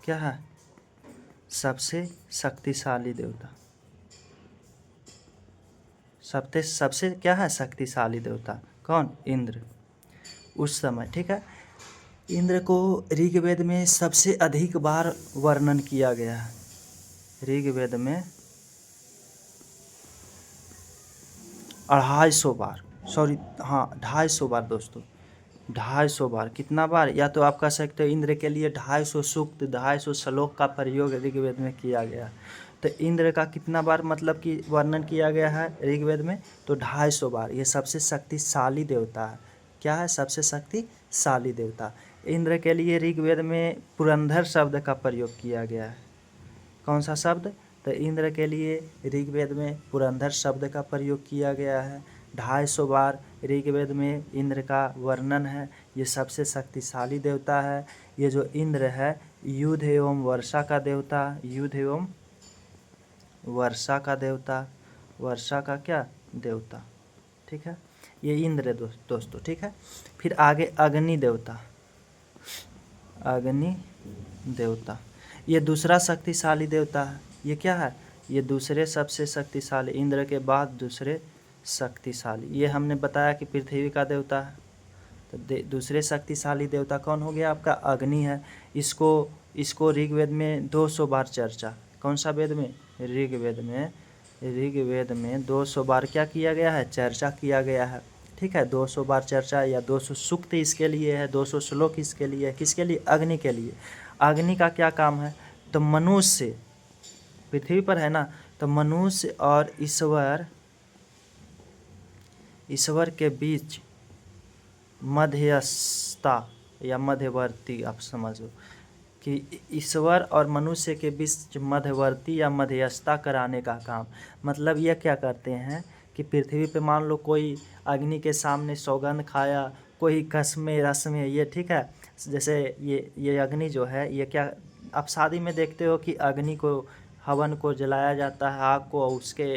क्या है? सबसे शक्तिशाली देवता। सबसे क्या है? शक्तिशाली देवता। कौन? इंद्र। उस समय, ठीक है, इंद्र को ऋग्वेद में सबसे अधिक बार वर्णन किया गया है। ऋग्वेद में 250 बार, सॉरी हाँ 250 बार दोस्तों, 250 बार। कितना बार? या तो आप कह सकते हो इंद्र के लिए 250 सूक्त, 250 श्लोक का प्रयोग ऋग्वेद में किया गया। तो इंद्र का कितना बार मतलब कि वर्णन किया गया है ऋग्वेद में? तो 250 बार। ये सबसे शक्तिशाली देवता है। क्या है? सबसे शक्तिशाली देवता। इंद्र के लिए ऋग्वेद में पुरंदर शब्द का प्रयोग किया गया है। कौन सा शब्द? तो इंद्र के लिए ऋग्वेद में पुरंदर शब्द का प्रयोग किया गया है। 250 बार ऋग्वेद में इंद्र का वर्णन है। ये सबसे शक्तिशाली देवता है। ये जो इंद्र है युद्ध एवं वर्षा का देवता, युद्ध एवं वर्षा का देवता, वर्षा का क्या? देवता। ठीक है, ये इंद्र है दोस्तों। ठीक है, फिर आगे अग्नि देवता। अग्नि देवता ये दूसरा शक्तिशाली देवता है। ये क्या है? ये दूसरे सबसे शक्तिशाली, इंद्र के बाद दूसरे शक्तिशाली। ये हमने बताया कि पृथ्वी का देवता है। तो दूसरे शक्तिशाली देवता कौन हो गया? आपका अग्नि है। इसको ऋग्वेद में 200 बार चर्चा। कौन सा वेद में? ऋग्वेद में 200 बार क्या किया गया है? चर्चा किया गया है। ठीक है, 200 बार चर्चा या 200 सूक्त इसके लिए है, 200 श्लोक इसके लिए है। किसके लिए? अग्नि के लिए। अग्नि का क्या काम है? तो मनुष्य पृथ्वी पर है ना, तो मनुष्य और ईश्वर के बीच मध्यस्थता या मध्यवर्ती, आप समझो कि ईश्वर और मनुष्य के बीच मध्यवर्ती या मध्यस्थता कराने का काम। मतलब ये क्या करते हैं कि पृथ्वी पे मान लो कोई अग्नि के सामने सौगंध खाया, कोई कसमें रस्में, ये ठीक है, जैसे ये अग्नि जो है ये क्या, आप शादी में देखते हो कि अग्नि को, हवन को जलाया जाता है, आग को, उसके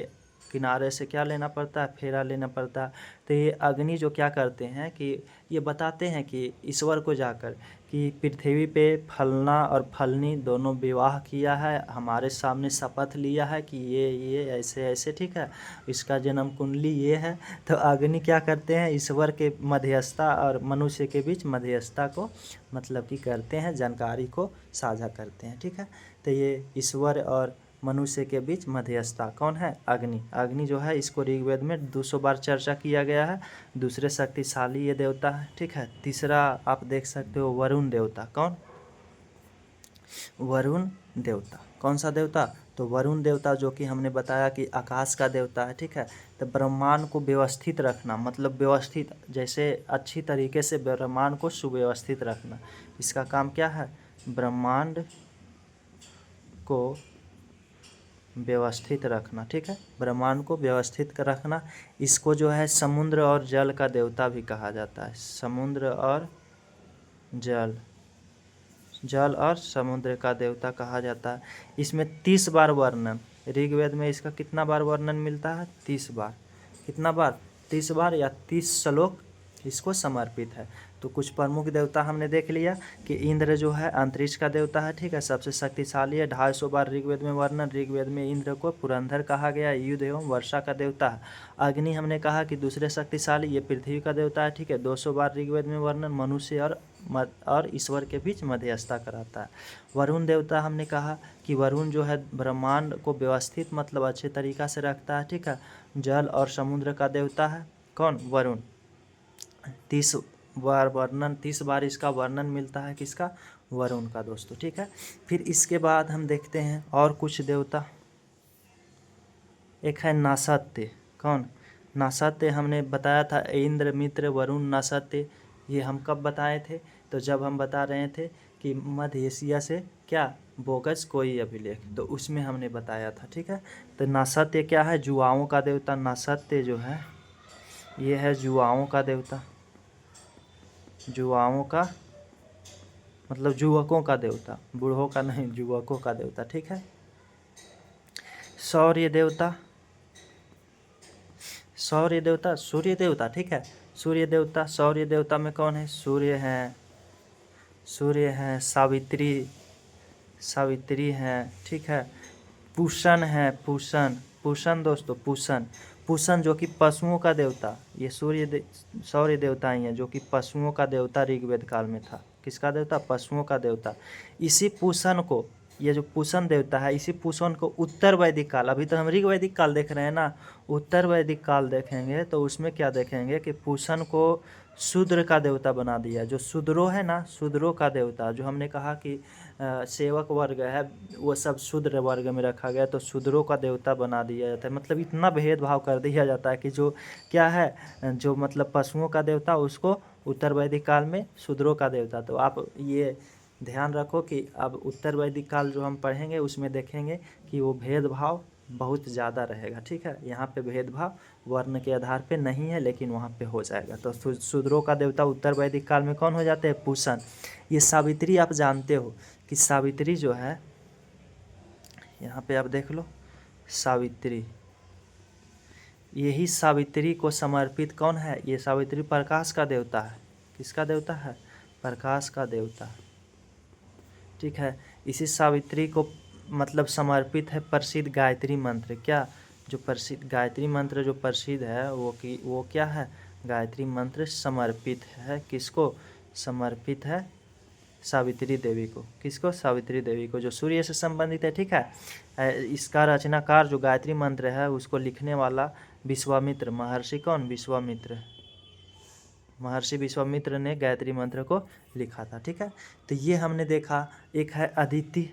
किनारे से क्या लेना पड़ता है? फेरा लेना पड़ता है। तो ये अग्नि जो क्या करते हैं कि ये बताते हैं कि ईश्वर को जाकर कि पृथ्वी पे फलना और फलनी दोनों विवाह किया है, हमारे सामने शपथ लिया है कि ये ऐसे ऐसे, ठीक है, इसका जन्म कुंडली ये है। तो अग्नि क्या करते हैं? ईश्वर के मध्यस्थता और मनुष्य के बीच मध्यस्थता को मतलब कि करते हैं, जानकारी को साझा करते हैं। ठीक है, तो ये ईश्वर और मनुष्य के बीच मध्यस्थता कौन है? अग्नि। अग्नि जो है इसको ऋग्वेद में 200 बार चर्चा किया गया है। दूसरे शक्तिशाली ये देवता है। ठीक है, तीसरा आप देख सकते हो वरुण देवता। कौन? वरुण देवता। कौन सा देवता? तो वरुण देवता जो कि हमने बताया कि आकाश का देवता है। ठीक है, तो ब्रह्मांड को व्यवस्थित रखना, मतलब व्यवस्थित, जैसे अच्छी तरीके से ब्रह्मांड को सुव्यवस्थित रखना, इसका काम क्या है? ब्रह्मांड को व्यवस्थित रखना। ठीक है, ब्रह्मांड को व्यवस्थित कर रखना। इसको जो है समुद्र और जल का देवता भी कहा जाता है। समुद्र और जल, जल और समुद्र का देवता कहा जाता है। इसमें 30 बार वर्णन, ऋग्वेद में इसका कितना बार वर्णन मिलता है? 30 बार। कितना बार? 30 बार या 30 श्लोक इसको समर्पित है। तो कुछ प्रमुख देवता हमने देख लिया कि इंद्र जो है अंतरिक्ष का देवता है। ठीक है, सबसे शक्तिशाली है। 250 बार ऋग्वेद में वर्णन। ऋग्वेद में इंद्र को पुरंदर कहा गया, युद्ध एवं वर्षा का देवता है। अग्नि हमने कहा कि दूसरे शक्तिशाली, ये पृथ्वी का देवता है। ठीक है, 200 बार ऋग्वेद में वर्णन। मनुष्य और ईश्वर के बीच मध्यस्थता कराता है। वरुण देवता हमने कहा कि वरुण जो है ब्रह्मांड को व्यवस्थित, मतलब अच्छे तरीक़ा से रखता है। ठीक है, जल और समुद्र का देवता है। कौन? वरुण। 30 बार वर्णन, 30 बार इसका वर्णन मिलता है। किसका? वरुण का दोस्तों। ठीक है, फिर इसके बाद हम देखते हैं और कुछ देवता। एक है नासत्य। कौन? नासत्य हमने बताया था, इंद्र, मित्र, वरुण, नासत्य। ये हम कब बताए थे? तो जब हम बता रहे थे कि मध्य एशिया से क्या बोगस कोई अभिलेख, तो उसमें हमने बताया था। ठीक है, तो नासत्य क्या है? जुआओं का देवता। नासत्य जो है ये है जुआओं का देवता, जुआओं का मतलब युवकों का देवता, बूढ़ों का नहीं, युवकों का देवता। ठीक है। सौर्य देवता, सौर्य देवता, सूर्य देवता। ठीक है। सूर्य देवता, सौर्य देवता में कौन है? सूर्य हैं, सूर्य हैं, सावित्री, सावित्री हैं। ठीक है। पूषण है, पूषण, पूषण दोस्तों, पूषण, पूषण जो कि पशुओं का देवता, ये सौर्य देवता ही है जो कि पशुओं का देवता ऋग्वेद काल में था। किसका देवता? पशुओं का देवता। इसी पूषण को, ये जो पूषण देवता है, इसी पूषण को उत्तर वैदिक काल, अभी तो हम ऋग्वैदिक काल देख रहे हैं ना, उत्तर वैदिक काल देखेंगे तो उसमें क्या देखेंगे कि पूषण को शूद्र का देवता बना दिया। जो शूद्रो है ना, शूद्रों का देवता, जो हमने कहा कि सेवक वर्ग है वो सब शूद्र वर्ग में रखा गया, तो शूद्रों का देवता बना दिया जाता है। मतलब इतना भेदभाव कर दिया जाता है कि जो क्या है, जो मतलब पशुओं का देवता, उसको उत्तर वैदिक काल में शूद्रों का देवता। तो आप ये ध्यान रखो कि अब उत्तर वैदिक काल जो हम पढ़ेंगे उसमें देखेंगे कि वो भेदभाव बहुत ज़्यादा रहेगा। ठीक है। यहाँ पे भेदभाव वर्ण के आधार पे नहीं है, लेकिन वहाँ पे हो जाएगा। तो शूद्रों का देवता उत्तर वैदिक काल में कौन हो जाते हैं? पूषण। ये सावित्री आप जानते हो कि सावित्री जो है, यहाँ पे आप देख लो, सावित्री, यही सावित्री को समर्पित कौन है? ये सावित्री प्रकाश का देवता है। किसका देवता है? प्रकाश का देवता। ठीक है। इसी सावित्री को मतलब समर्पित है प्रसिद्ध गायत्री मंत्र। क्या? जो प्रसिद्ध गायत्री मंत्र जो प्रसिद्ध है वो क्या है? गायत्री मंत्र समर्पित है। किसको समर्पित है? सावित्री देवी को। किसको? सावित्री देवी को, जो सूर्य से संबंधित है। ठीक है। इसका रचनाकार जो गायत्री मंत्र है उसको लिखने वाला विश्वामित्र महर्षि। कौन? विश्वामित्र। महर्षि विश्वामित्र ने गायत्री मंत्र को लिखा था। ठीक है। तो ये हमने देखा। एक है अदिति,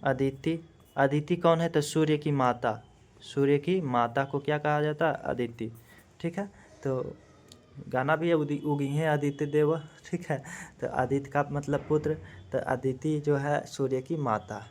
अदिति, अदिति कौन है? तो सूर्य की माता, सूर्य की माता को क्या कहा जाता है? अदिति। ठीक है। तो गाना भी है, उगी है आदित्य देव। ठीक है। तो आदित्य का मतलब पुत्र, तो अदिति जो है सूर्य की माता।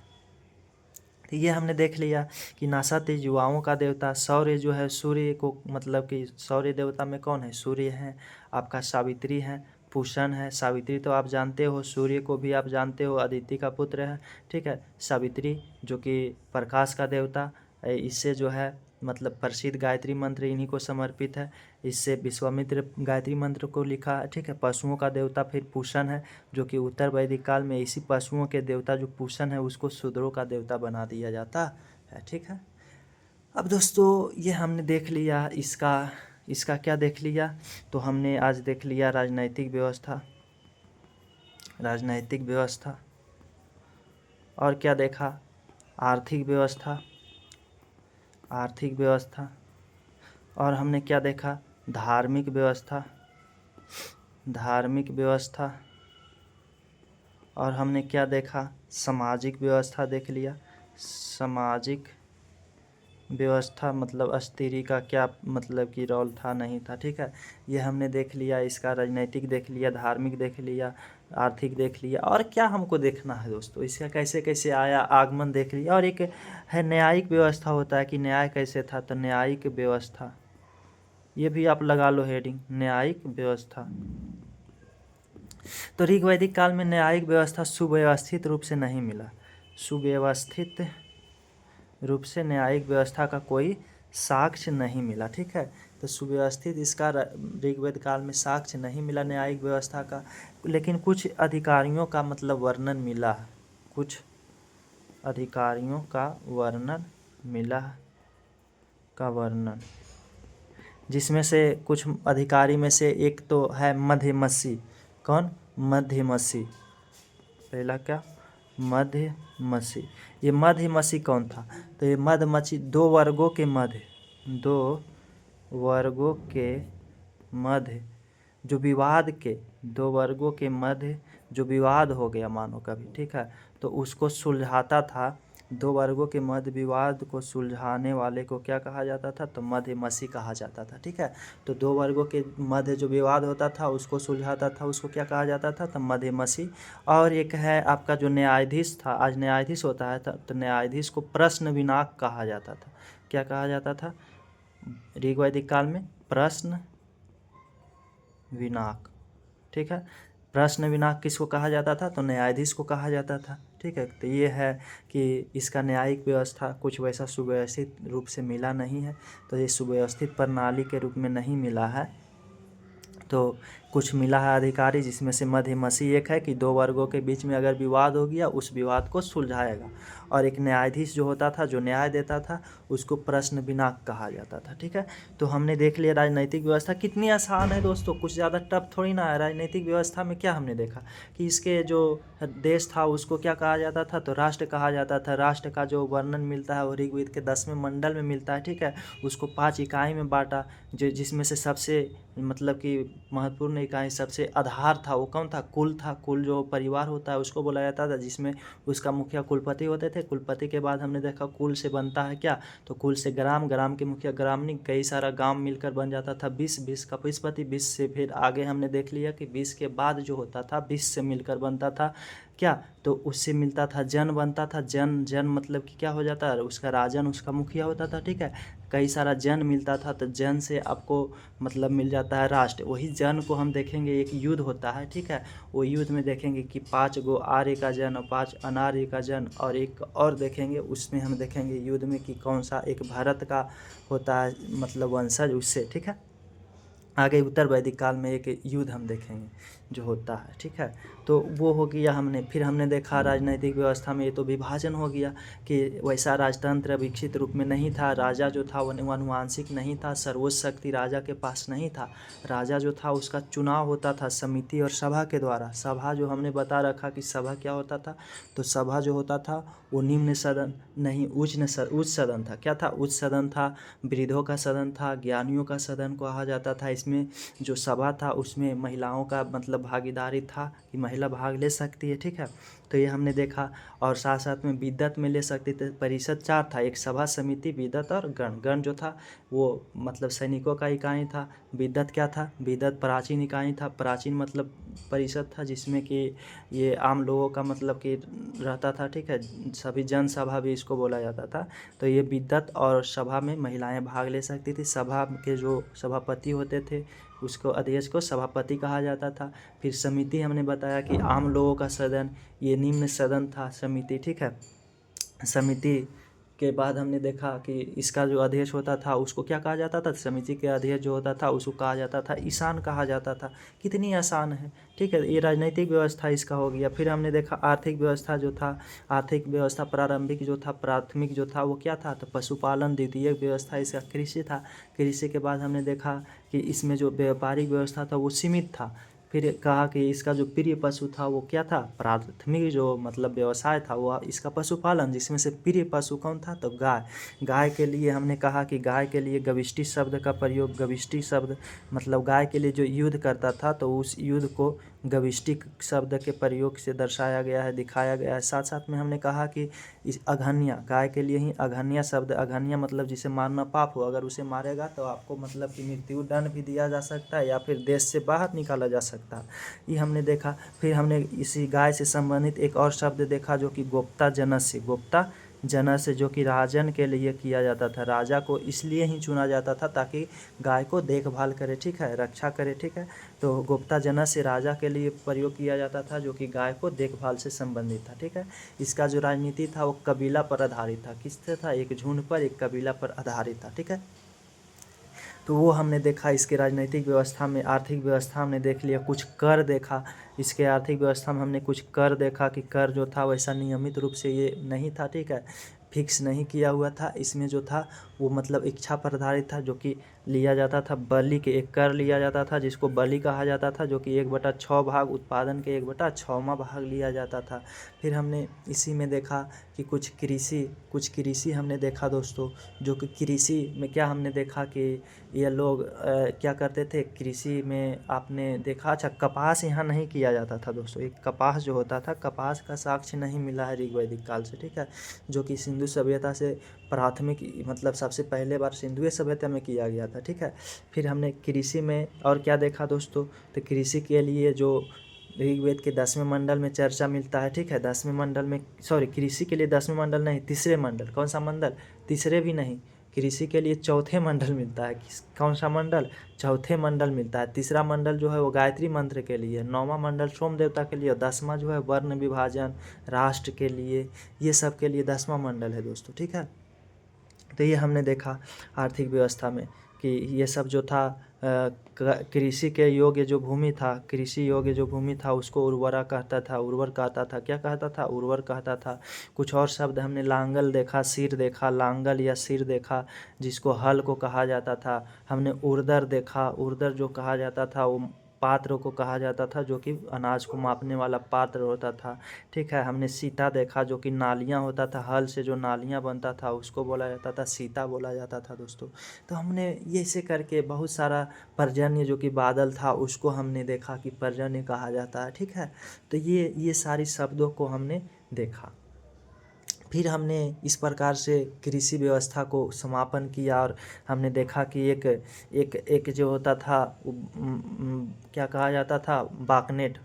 तो ये हमने देख लिया कि नासा तेज युवाओं का देवता। सौर्य जो है, सूर्य को मतलब कि सौर्य देवता में कौन है? सूर्य है। आपका सावित्री है, पूषण है। सावित्री तो आप जानते हो, सूर्य को भी आप जानते हो, अदिति का पुत्र है। ठीक है। सावित्री जो कि प्रकाश का देवता, इससे जो है मतलब प्रसिद्ध गायत्री मंत्र इन्हीं को समर्पित है। इससे विश्वामित्र गायत्री मंत्र को लिखा है। ठीक है। पशुओं का देवता फिर पूषण है, जो कि उत्तर वैदिक काल में इसी पशुओं के देवता जो पूषण है उसको शूद्रों का देवता बना दिया जाता है। ठीक है। अब दोस्तों ये हमने देख लिया, इसका क्या देख लिया? तो हमने आज देख लिया राजनैतिक व्यवस्था, राजनैतिक व्यवस्था। और क्या देखा? आर्थिक व्यवस्था, आर्थिक व्यवस्था। और हमने क्या देखा? धार्मिक व्यवस्था, धार्मिक व्यवस्था। और हमने क्या देखा? सामाजिक व्यवस्था देख लिया। सामाजिक व्यवस्था मतलब स्त्री का क्या मतलब कि रोल था, नहीं था। ठीक है। ये हमने देख लिया। इसका राजनैतिक देख लिया, धार्मिक देख लिया, आर्थिक देख लिया। और क्या हमको देखना है दोस्तों? इसका कैसे कैसे आया, आगमन देख लिया। और एक है न्यायिक व्यवस्था होता है कि न्याय कैसे था, तो न्यायिक व्यवस्था, ये भी आप लगा लो हेडिंग, न्यायिक व्यवस्था। तो ऋग्वैदिक काल में न्यायिक व्यवस्था सुव्यवस्थित रूप से नहीं मिला। सुव्यवस्थित रूप से न्यायिक व्यवस्था का कोई साक्ष्य नहीं मिला। ठीक है। तो सुव्यवस्थित इसका ऋग्वेद काल में साक्ष्य नहीं मिला न्यायिक व्यवस्था का, लेकिन कुछ अधिकारियों का मतलब वर्णन मिला, कुछ अधिकारियों का वर्णन मिला, का वर्णन, जिसमें से कुछ अधिकारी में से एक तो है मध्यमसी। कौन? मध्यमसी। पहला क्या? मध्यमसी। ये मध्यमसी कौन था? तो ये मध्यमसी दो वर्गों के मध्य, दो वर्गों के मध्य जो विवाद के, दो वर्गों के मध्य जो विवाद हो गया मानो कभी। ठीक है। तो उसको सुलझाता था। दो वर्गों के मध्य विवाद को सुलझाने वाले को क्या कहा जाता था? तो मध्यमसी कहा जाता था। ठीक है। तो दो वर्गों के मध्य जो विवाद होता था उसको सुलझाता था, उसको क्या कहा जाता था? तो मध्यमसी। और एक है आपका जो न्यायाधीश था, आज न्यायाधीश होता है तो न्यायाधीश को प्रश्न विनाक कहा जाता था। क्या कहा जाता था ऋग्वैदिक काल में? प्रश्न विनाक। ठीक है। प्रश्न विनाक किसको कहा जाता था? तो न्यायाधीश को कहा जाता था। ठीक है, तो ये है कि इसका न्यायिक व्यवस्था कुछ वैसा सुव्यवस्थित रूप से मिला नहीं है, तो ये सुव्यवस्थित प्रणाली के रूप में नहीं मिला है। तो कुछ मिला है अधिकारी, जिसमें से मध्यमसी एक है कि दो वर्गों के बीच में अगर विवाद हो गया उस विवाद को सुलझाएगा, और एक न्यायाधीश जो होता था जो न्याय देता था उसको प्रश्न बिनाक कहा जाता था। ठीक है, तो हमने देख लिया राजनीतिक व्यवस्था कितनी आसान है दोस्तों, कुछ ज़्यादा टफ थोड़ी ना है। राजनीतिक व्यवस्था में क्या हमने देखा कि इसके जो देश था उसको क्या कहा जाता था? तो राष्ट्र कहा जाता था। राष्ट्र का जो वर्णन मिलता है वो ऋग्वेद के 10वें मंडल में मिलता है। ठीक है, उसको 5 इकाई में बांटा, जिसमें से सबसे मतलब कि महत्वपूर्ण इकाई सबसे आधार था वो कौन था? कुल था। कुल जो परिवार होता है उसको बोला जाता था, जिसमें उसका मुखिया कुलपति होते थे। कुलपति के बाद हमने देखा कुल से बनता है क्या? तो कुल से ग्राम, ग्राम के मुखिया ग्रामनी, कई सारा गांव मिलकर बन जाता था 20, 20 का विस्पति, 20 से फिर आगे हमने देख लिया कि 20 के बाद जो होता था 20 से मिलकर बनता था क्या? तो उससे मिलता था जन बनता था। जन, जन मतलब कि क्या हो जाता है? उसका राजन उसका मुखिया होता था। ठीक है, कई सारा जन मिलता था, तो जन से आपको मतलब मिल जाता है राष्ट्र। वही जन को हम देखेंगे एक युद्ध होता है। ठीक है, वो युद्ध में देखेंगे कि 5 गो आर्य का जन और 5 अनार्य का जन, और एक और देखेंगे उसमें हम देखेंगे युद्ध में कि कौन सा एक भारत का होता है मतलब वंशज उससे। ठीक है, आगे उत्तर वैदिक काल में एक युद्ध हम देखेंगे जो होता है। ठीक है, तो वो हो गया हमने। फिर हमने देखा राजनीतिक व्यवस्था में ये तो विभाजन हो गया कि वैसा राजतंत्र विकसित रूप में नहीं था। राजा जो था वो अनुवांशिक नहीं था, सर्वोच्च शक्ति राजा के पास नहीं था। राजा जो था उसका चुनाव होता था समिति और सभा के द्वारा। सभा जो हमने बता रखा कि सभा क्या होता था, तो सभा जो होता था वो निम्न सदन नहीं, उच्च सदन था। क्या था? उच्च सदन था, वृद्धों का सदन था, ज्ञानियों का सदन कहा जाता था। इसमें जो सभा था उसमें महिलाओं का मतलब भागीदारी था कि महिला भाग ले सकती है। ठीक है, तो ये हमने देखा, और साथ साथ में विद्वत में ले सकती थी। परिषद 4 था, एक सभा, समिति, विद्वत और गण। गण जो था वो मतलब सैनिकों का इकाई था। विद्वत क्या था? विद्वत प्राचीन इकाई था। प्राचीन मतलब परिषद था जिसमें कि ये आम लोगों का मतलब कि रहता था। ठीक है, सभी जनसभा भी इसको बोला जाता था। तो ये विद्वत और सभा में महिलाएं भाग ले सकती थी। सभा के जो सभापति होते थे उसको, अध्यक्ष को सभापति कहा जाता था। फिर समिति हमने बताया कि आम लोगों का सदन, ये निम्न सदन था समिति। ठीक है, समिति के बाद हमने देखा कि इसका जो अध्यक्ष होता था उसको क्या कहा जाता था? समिति के अध्यक्ष जो होता था उसको कहा जाता था ईशान कहा जाता था। कितनी आसान है। ठीक है, ये राजनीतिक व्यवस्था इसका हो गया। फिर हमने देखा आर्थिक व्यवस्था जो था, आर्थिक व्यवस्था प्रारंभिक जो था, प्राथमिक जो था वो क्या था? तो पशुपालन। द्वितीयक व्यवस्था इसका कृषि था। कृषि के बाद हमने देखा कि इसमें जो व्यापारिक व्यवस्था था वो सीमित था। फिर कहा कि इसका जो प्रिय पशु था वो क्या था? प्राथमिक जो मतलब व्यवसाय था वो इसका पशुपालन, जिसमें से प्रिय पशु कौन था? तो गाय। गाय के लिए हमने कहा कि गाय के लिए गविष्टि शब्द का प्रयोग, गविष्टि शब्द मतलब गाय के लिए जो युद्ध करता था तो उस युद्ध को गविष्टिक शब्द के प्रयोग से दर्शाया गया है, दिखाया गया है। साथ साथ में हमने कहा कि इस अघन्या, गाय के लिए ही अघन्या शब्द, अघन्या मतलब जिसे मारना पाप हो, अगर उसे मारेगा तो आपको मतलब कि मृत्यु दंड भी दिया जा सकता है या फिर देश से बाहर निकाला जा सकता है। ये हमने देखा। फिर हमने इसी गाय से संबंधित एक और शब्द देखा जो कि गोप्ता जनस्य, गोप्ता जनस्य जो कि राजन के लिए किया जाता था। राजा को इसलिए ही चुना जाता था ताकि गाय को देखभाल करे। ठीक है, रक्षा करे। ठीक है, तो गोप्ता जनस्य राजा के लिए प्रयोग किया जाता था जो कि गाय को देखभाल से संबंधित था। ठीक है, इसका जो राजनीति था वो कबीला पर आधारित था। किससे था? एक झुंड पर, एक कबीला पर आधारित था। ठीक है, तो वो हमने देखा। इसके राजनीतिक व्यवस्था में, आर्थिक व्यवस्था हमने देख लिया। कुछ कर देखा, इसके आर्थिक व्यवस्था में हमने कुछ कर देखा कि कर जो था वैसा नियमित रूप से ये नहीं था। ठीक है, फिक्स नहीं किया हुआ था। इसमें जो था वो मतलब इच्छा पर आधारित था, जो कि लिया जाता था बलि के, एक कर लिया जाता था जिसको बलि कहा जाता था, जो कि 1/6 भाग उत्पादन के 1/6वां भाग लिया जाता था। फिर हमने इसी में देखा कि कुछ कृषि हमने देखा दोस्तों, जो कि कृषि में क्या हमने देखा कि ये लोग क्या करते थे कृषि में। आपने देखा, अच्छा कपास यहाँ नहीं किया जाता था दोस्तों। एक कपास जो होता था, कपास का साक्ष्य नहीं मिला है ऋग्वैदिक काल से। ठीक है, जो कि सिंधु सभ्यता से प्राथमिक मतलब सबसे पहले बार सिंधु सभ्यता में किया गया था। ठीक है, फिर हमने कृषि में और क्या देखा दोस्तों? तो कृषि के लिए जो ऋग्वेद के 10वें मंडल में चर्चा मिलता है। ठीक है, 10वें मंडल में, सॉरी, कृषि के लिए 10वें मंडल नहीं, तीसरे मंडल। कौन सा मंडल? तीसरे भी नहीं, कृषि के लिए चौथे मंडल मिलता है। कौन सा मंडल? चौथे मंडल मिलता है। तीसरा मंडल जो है वो गायत्री मंत्र के लिए, 9वां मंडल सोम देवता के लिए, और 10वां जो है वर्ण विभाजन, राष्ट्र के लिए, ये सब के लिए 10वां मंडल है दोस्तों। ठीक है, तो ये हमने देखा आर्थिक व्यवस्था में कि ये सब जो था कृषि के योग्य जो भूमि था, कृषि योग्य जो भूमि था उसको उर्वरा कहता था, उर्वर कहता था। क्या कहता था? उर्वर कहता था। कुछ और शब्द हमने लांगल देखा, सिर देखा, लांगल या सिर देखा जिसको हल को कहा जाता था। हमने उर्दर देखा, उर्दर जो कहा जाता था वो पात्र को कहा जाता था, जो कि अनाज को मापने वाला पात्र होता था। ठीक है, हमने सीता देखा जो कि नालियाँ होता था, हल से जो नालियाँ बनता था उसको बोला जाता था, सीता बोला जाता था दोस्तों। तो हमने ये ऐसे करके बहुत सारा पर्जन्य जो कि बादल था उसको हमने देखा कि पर्जन्य कहा जाता है। ठीक है, तो ये सारी शब्दों को हमने देखा। फिर हमने इस प्रकार से कृषि व्यवस्था को समापन किया और हमने देखा कि एक एक एक जो होता था क्या कहा जाता था? बाकनेट।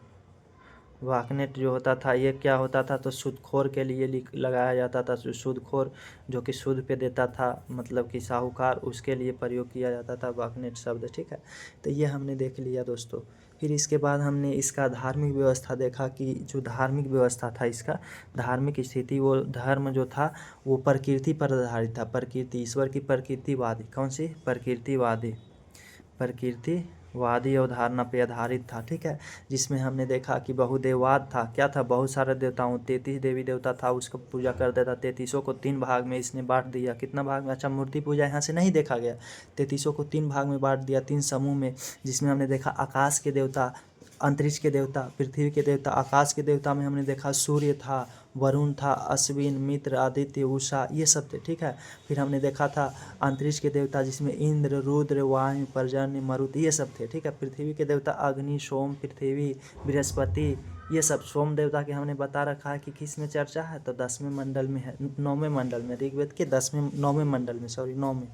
वाकनेट जो होता था ये क्या होता था? तो सूदखोर के लिए लगाया जाता था। सूदखोर जो कि सूद पे देता था, मतलब कि साहूकार, उसके लिए प्रयोग किया जाता था वाकनेट शब्द। ठीक है, तो ये हमने देख लिया दोस्तों। फिर इसके बाद हमने इसका धार्मिक व्यवस्था देखा कि जो धार्मिक व्यवस्था था इसका, धार्मिक स्थिति, वो धर्म जो था वो प्रकृति पर आधारित था। प्रकृति, ईश्वर की प्रकृतिवादी। कौन सी? प्रकृतिवादी। प्रकृतिवादी अवधारणा पे आधारित था। ठीक है, जिसमें हमने देखा कि बहुदेववाद था। क्या था? बहुत सारे देवताओं, 33 देवी देवता था, उसका पूजा करता था। 33 को 3 भाग में इसने बांट दिया। कितना भाग में? अच्छा, मूर्ति पूजा यहाँ से नहीं देखा गया। 33 को 3 भाग में बांट दिया, 3 समूह में, जिसमें हमने देखा आकाश के देवता, अंतरिक्ष के देवता, पृथ्वी के देवता। आकाश के देवता में हमने देखा सूर्य था, वरुण था, अश्विन, मित्र, आदित्य, उषा, ये सब थे। ठीक है, फिर हमने देखा था अंतरिक्ष के देवता जिसमें इंद्र, रुद्र, वायु, पर्जन्य, मरुत, ये सब थे। ठीक है, पृथ्वी के देवता अग्नि, सोम, पृथ्वी, बृहस्पति, ये सब। सोम देवता के हमने बता रखा है कि किस में चर्चा है, तो 10वें मंडल में है, 9वें मंडल में, ऋग्वेद के 9वें मंडल में, 9वें।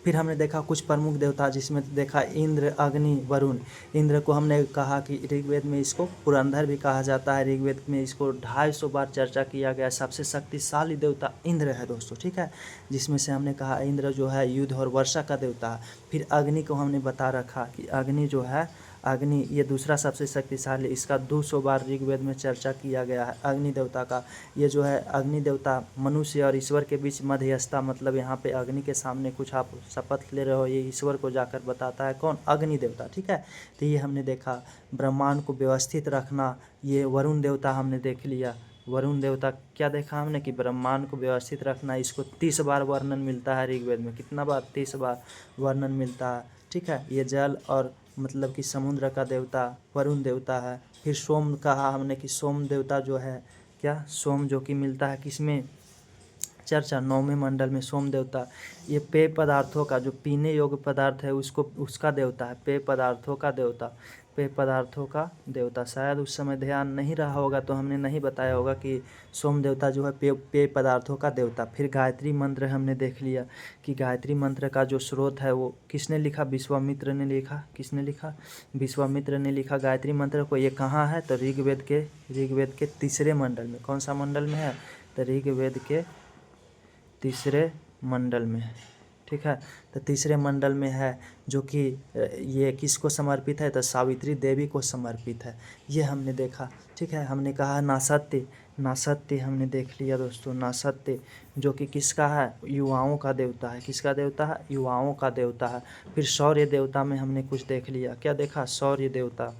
फिर हमने देखा कुछ प्रमुख देवता, जिसमें देखा इंद्र, अग्नि, वरुण। इंद्र को हमने कहा कि ऋग्वेद में इसको पुरंदर भी कहा जाता है। ऋग्वेद में इसको 250 बार चर्चा किया गया। सबसे शक्तिशाली देवता इंद्र है दोस्तों। ठीक है, जिसमें से हमने कहा इंद्र जो है युद्ध और वर्षा का देवता है। फिर अग्नि को हमने बता रखा कि अग्नि जो है, अग्नि ये दूसरा सबसे शक्तिशाली, इसका 200 बार ऋग्वेद में चर्चा किया गया है अग्नि देवता का। ये जो है अग्नि देवता मनुष्य और ईश्वर के बीच मध्यस्थता, मतलब यहाँ पे अग्नि के सामने कुछ आप शपथ ले रहे हो, ये ईश्वर को जाकर बताता है। कौन? अग्नि देवता। ठीक है, तो ये हमने देखा। ब्रह्मांड को व्यवस्थित रखना, ये वरुण देवता हमने देख लिया। वरुण देवता क्या देखा हमने? कि ब्रह्मांड को व्यवस्थित रखना, इसको 30 बार वर्णन मिलता है ऋग्वेद में। कितना बार? 30 बार वर्णन मिलता है। ठीक है, ये जल और मतलब कि समुद्र का देवता वरुण देवता है। फिर सोम कहा हमने कि सोम देवता जो है, क्या? सोम जो कि मिलता है किसमें चर्चा? 9वें मंडल में सोम देवता। ये पेय पदार्थों का, जो पीने योग्य पदार्थ है उसको, उसका देवता है। पेय पदार्थों का देवता, पेय पदार्थों का देवता। शायद उस समय ध्यान नहीं रहा होगा तो हमने नहीं बताया होगा कि सोम देवता जो है पेय पदार्थों का देवता। फिर गायत्री मंत्र हमने देख लिया कि गायत्री मंत्र का जो स्रोत है वो किसने लिखा? विश्वामित्र ने लिखा। किसने लिखा? विश्वामित्र ने लिखा गायत्री मंत्र को। ये कहाँ है? तो ऋग्वेद के 3रे मंडल में। कौन सा मंडल में है? तो ऋग्वेद के 3रे मंडल में। ठीक है, तो 3रे मंडल में है, जो कि ये किसको समर्पित है? तो सावित्री देवी को समर्पित है। ये हमने देखा। ठीक है, हमने कहा नासत्य, नासत्य हमने देख लिया दोस्तों। नासत्य जो कि किसका है? युवाओं का देवता है। किसका देवता है? युवाओं का देवता है। फिर शौर्य देवता में हमने कुछ देख लिया। क्या देखा? शौर्य देवता।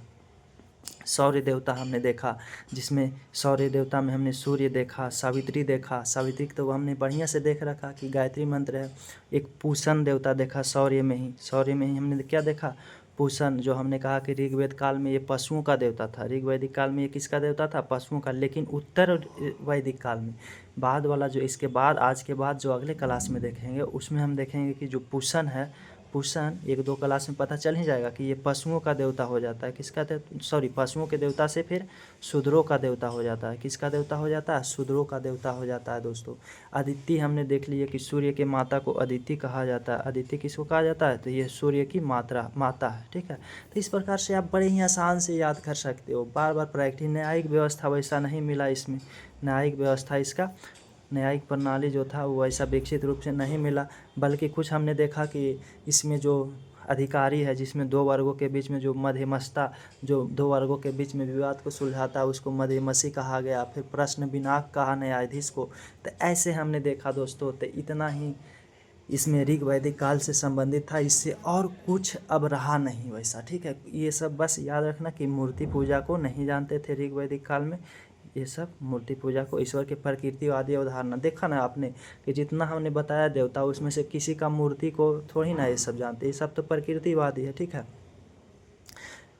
शौर्य देवता हमने देखा, जिसमें शौर्य देवता में हमने सूर्य देखा, सावित्री देखा। सावित्री तो हमने बढ़िया से देख रखा कि गायत्री मंत्र है। एक पूषण देवता देखा शौर्य में ही। शौर्य में ही हमने क्या देखा? पूषण, जो हमने कहा कि ऋग्वेद काल में ये पशुओं का देवता था। ऋग्वैदिक काल में ये किसका देवता था? पशुओं का। लेकिन उत्तर वैदिक काल में, बाद वाला जो इसके बाद, आज के बाद जो अगले क्लास में देखेंगे, उसमें हम देखेंगे कि जो पूषण है, पूषण 1-2 क्लास में पता चल ही जाएगा कि ये पशुओं का देवता हो जाता है। किसका सॉरी, पशुओं के देवता से फिर शूद्रों का देवता हो जाता है। किसका देवता हो जाता है? शूद्रों का देवता हो जाता है दोस्तों। अदिति हमने देख लिया कि सूर्य के माता को अदिति कहा जाता है। अदिति किसको कहा जाता है? तो ये सूर्य की माता है। ठीक है, तो इस प्रकार से आप बड़े ही आसान से याद कर सकते हो। बार बार प्रैक्टिस। न्यायिक व्यवस्था वैसा नहीं मिला इसमें। न्यायिक व्यवस्था इसका न्यायिक प्रणाली जो था वो ऐसा विकसित रूप से नहीं मिला, बल्कि कुछ हमने देखा कि इसमें जो अधिकारी है, जिसमें दो वर्गों के बीच में जो मध्यस्थता, जो दो वर्गों के बीच में विवाद को सुलझाता है, उसको मध्यमसी कहा गया। फिर प्रश्न विनाक कहा न्यायाधीश को। तो ऐसे हमने देखा दोस्तों। तो इतना ही इसमें ऋग वैदिक काल से संबंधित था, इससे और कुछ अब रहा नहीं वैसा। ठीक है, ये सब बस याद रखना कि मूर्ति पूजा को नहीं जानते थे ऋग वैदिक काल में। ये सब मूर्ति पूजा को ईश्वर के प्रकृतिवादी अवधारणा, देखा ना आपने कि जितना हमने बताया देवता, उसमें से किसी का मूर्ति को थोड़ी ना ये सब जानते, ये सब तो प्रकृतिवादी है। ठीक है,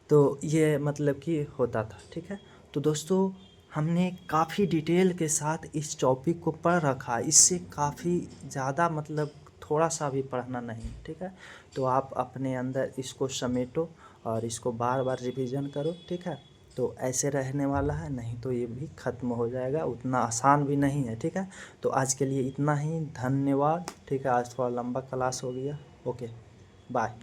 तो ये मतलब कि होता था। ठीक है, तो दोस्तों हमने काफ़ी डिटेल के साथ इस टॉपिक को पढ़ रखा, इससे काफ़ी ज़्यादा मतलब थोड़ा सा भी पढ़ना नहीं। ठीक है, तो आप अपने अंदर इसको समेटो और इसको बार बार रिवीजन करो। ठीक है, तो ऐसे रहने वाला है, नहीं तो ये भी ख़त्म हो जाएगा, उतना आसान भी नहीं है। ठीक है, तो आज के लिए इतना ही, धन्यवाद। ठीक है, आज थोड़ा लंबा क्लास हो गया। Okay, bye.